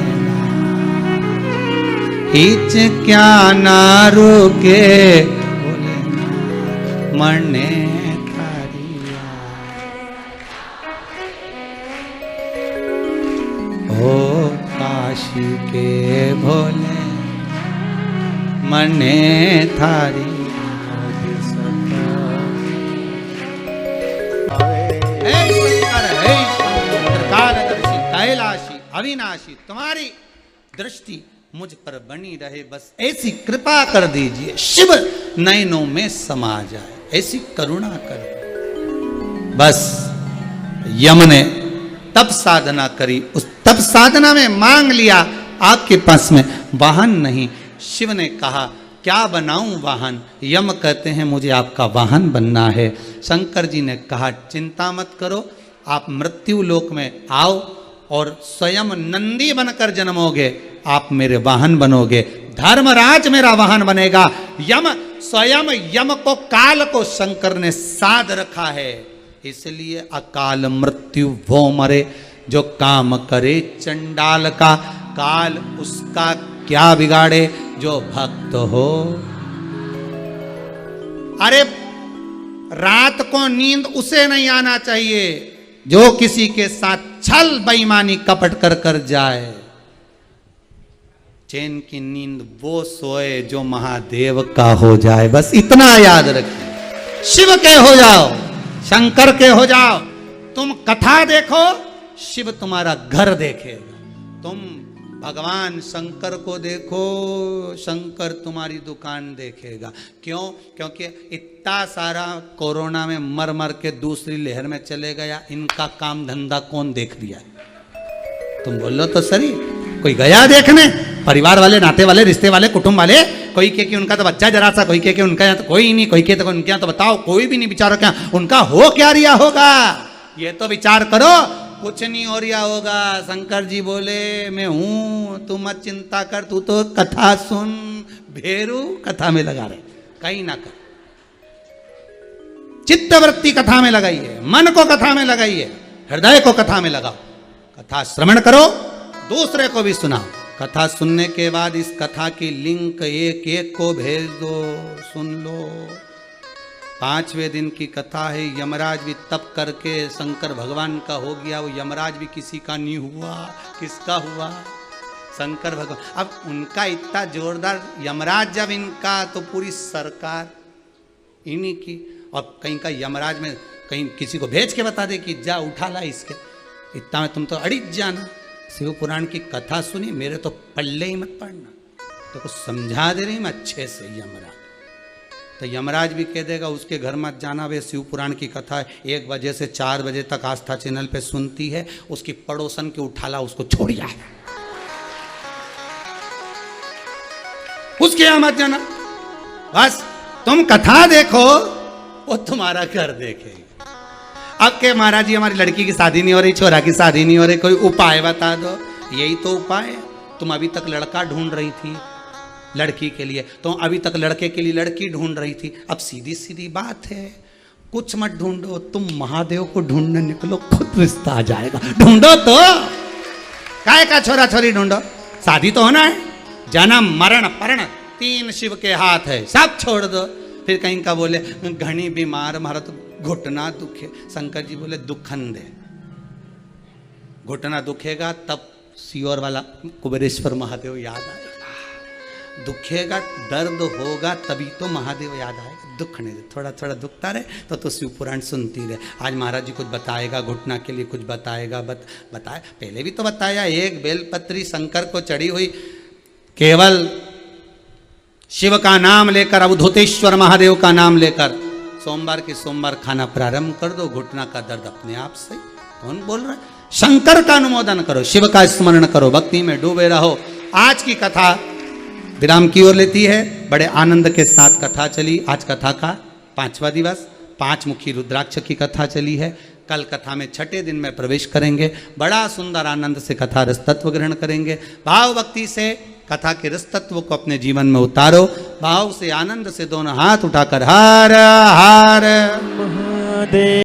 खींच क्या ना रोके बोले मरने थारिया। ओ काशी के भोले मरने थारी, कैलाशी अविनाशी तुम्हारी दृष्टि मुझ पर बनी रहे, बस ऐसी कृपा कर दीजिए, शिव नयनों में समा जाए, ऐसी करुणा कर। बस यम ने तब साधना करी, उस तब साधना में मांग लिया आपके पास में वाहन नहीं। शिव ने कहा क्या बनाऊं वाहन? यम कहते हैं मुझे आपका वाहन बनना है। शंकर जी ने कहा चिंता मत करो, आप मृत्यु लोक में आओ और स्वयं नंदी बनकर जन्मोगे, आप मेरे वाहन बनोगे, धर्मराज मेरा वाहन बनेगा। यम स्वयं यम को काल को शंकर ने साध रखा है, इसलिए अकाल मृत्यु वो मरे जो काम करे चंडाल का, काल उसका क्या बिगाड़े जो भक्त हो। अरे रात को नींद उसे नहीं आना चाहिए जो किसी के साथ छल बेईमानी कपट कर कर जाए। चैन की नींद वो सोए जो महादेव का हो जाए, बस इतना याद रखिए। शिव के हो जाओ, शंकर के हो जाओ, तुम कथा देखो, शिव तुम्हारा घर देखेगा। तुम भगवान शंकर को देखो, शंकर तुम्हारी दुकान देखेगा। क्यों? क्योंकि इतना सारा कोरोना में मर मर के दूसरी लहर में चले गया, इनका काम धंधा कौन देख लिया? तुम बोलो तो सही। कोई गया देखने, परिवार वाले, नाते वाले, रिश्ते वाले, कुटुंब वाले, कोई के कि उनका तो बच्चा जरा सा, कोई के उनका यहाँ तो कोई नहीं, कोई के तो उनके यहाँ तो बताओ कोई भी नहीं, विचारो क्या उनका हो क्या रिया होगा, ये तो विचार करो। कुछ नहीं हो रिया होगा। शंकर जी बोले मैं हूं, तू मत चिंता कर, तू तो कथा सुन। भेरू कथा में लगा रहे, कहीं ना कर, चित्तवृत्ति कथा में लगाइए, मन को कथा में लगाइए, हृदय को कथा में लगाओ, कथा श्रवण करो, दूसरे को भी सुनाओ। कथा सुनने के बाद इस कथा की लिंक एक एक को भेज दो, सुन लो। 5वें दिन की कथा है, यमराज भी तप करके शंकर भगवान का हो गया, वो यमराज भी किसी का नहीं हुआ। किसका हुआ? शंकर भगवान। अब उनका इतना जोरदार यमराज, जब इनका तो पूरी सरकार इन्हीं की। और कहीं का यमराज में कहीं किसी को भेज के बता दे कि जा उठा ला इसके, इतना में तुम तो अड़िग जाना। शिव पुराण की कथा सुनी, मेरे तो पल्ले ही मत पड़ना, तो कुछ समझा दे रही मैं अच्छे से। यमराज तो यमराज भी कह देगा उसके घर मत जाना, वे शिव पुराण की कथा 1 बजे से 4 बजे तक आस्था चैनल पे सुनती है, उसकी पड़ोसन के उठाला उसको छोड़िया, उसके यहां मत जाना, बस तुम कथा देखो, वो तुम्हारा घर देखेगी। अब के महाराज जी हमारी लड़की की शादी नहीं हो रही, छोरा की शादी नहीं हो रही, कोई उपाय बता दो। यही तो उपाय है। तुम अभी तक लड़का ढूंढ रही थी लड़की के लिए, तो अभी तक लड़के के लिए लड़की ढूंढ रही थी। अब सीधी सीधी बात है, कुछ मत ढूंढो, तुम महादेव को ढूंढने निकलो, खुद रिश्ता आ जाएगा। ढूंढो तो काय का छोरा छोरी ढूंढो, शादी तो होना है। जन्म मरण परण 3 शिव के हाथ है, सब छोड़ दो। फिर कहीं का बोले घनी बीमार, हमारा तो घुटना दुखे। शंकर जी बोले दुखन दे, घुटना दुखेगा तब सियोर वाला कुबेरेश्वर महादेव याद आएगा, दुखेगा दर्द होगा तभी तो महादेव याद आएगा। दुखने दे, थोड़ा थोड़ा दुखता रहे तो शिव पुराण सुनती रहे। आज महाराज जी कुछ बताएगा, घुटना के लिए कुछ बताएगा, बताए पहले भी तो बताया। एक बेलपत्री शंकर को चढ़ी हुई, केवल शिव का नाम लेकर, अवधूतेश्वर महादेव का नाम लेकर सोमवार के सोमवार खाना प्रारंभ कर दो, घुटना का दर्द अपने आप से। कौन बोल रहा है? शंकर का अनुमोदन करो, शिव का स्मरण करो, भक्ति में डूबे रहो। आज की कथा विराम की ओर लेती है। बड़े आनंद के साथ कथा चली। आज कथा का 5वां दिवस, 5 मुखी रुद्राक्ष की कथा चली है। कल कथा में 6ठे दिन में प्रवेश करेंगे। बड़ा सुंदर आनंद से कथा रस तत्व ग्रहण करेंगे। भाव भक्ति से कथा के रस तत्व को अपने जीवन में उतारो। भाव से आनंद से दोनों हाथ उठाकर हर हर महादेव।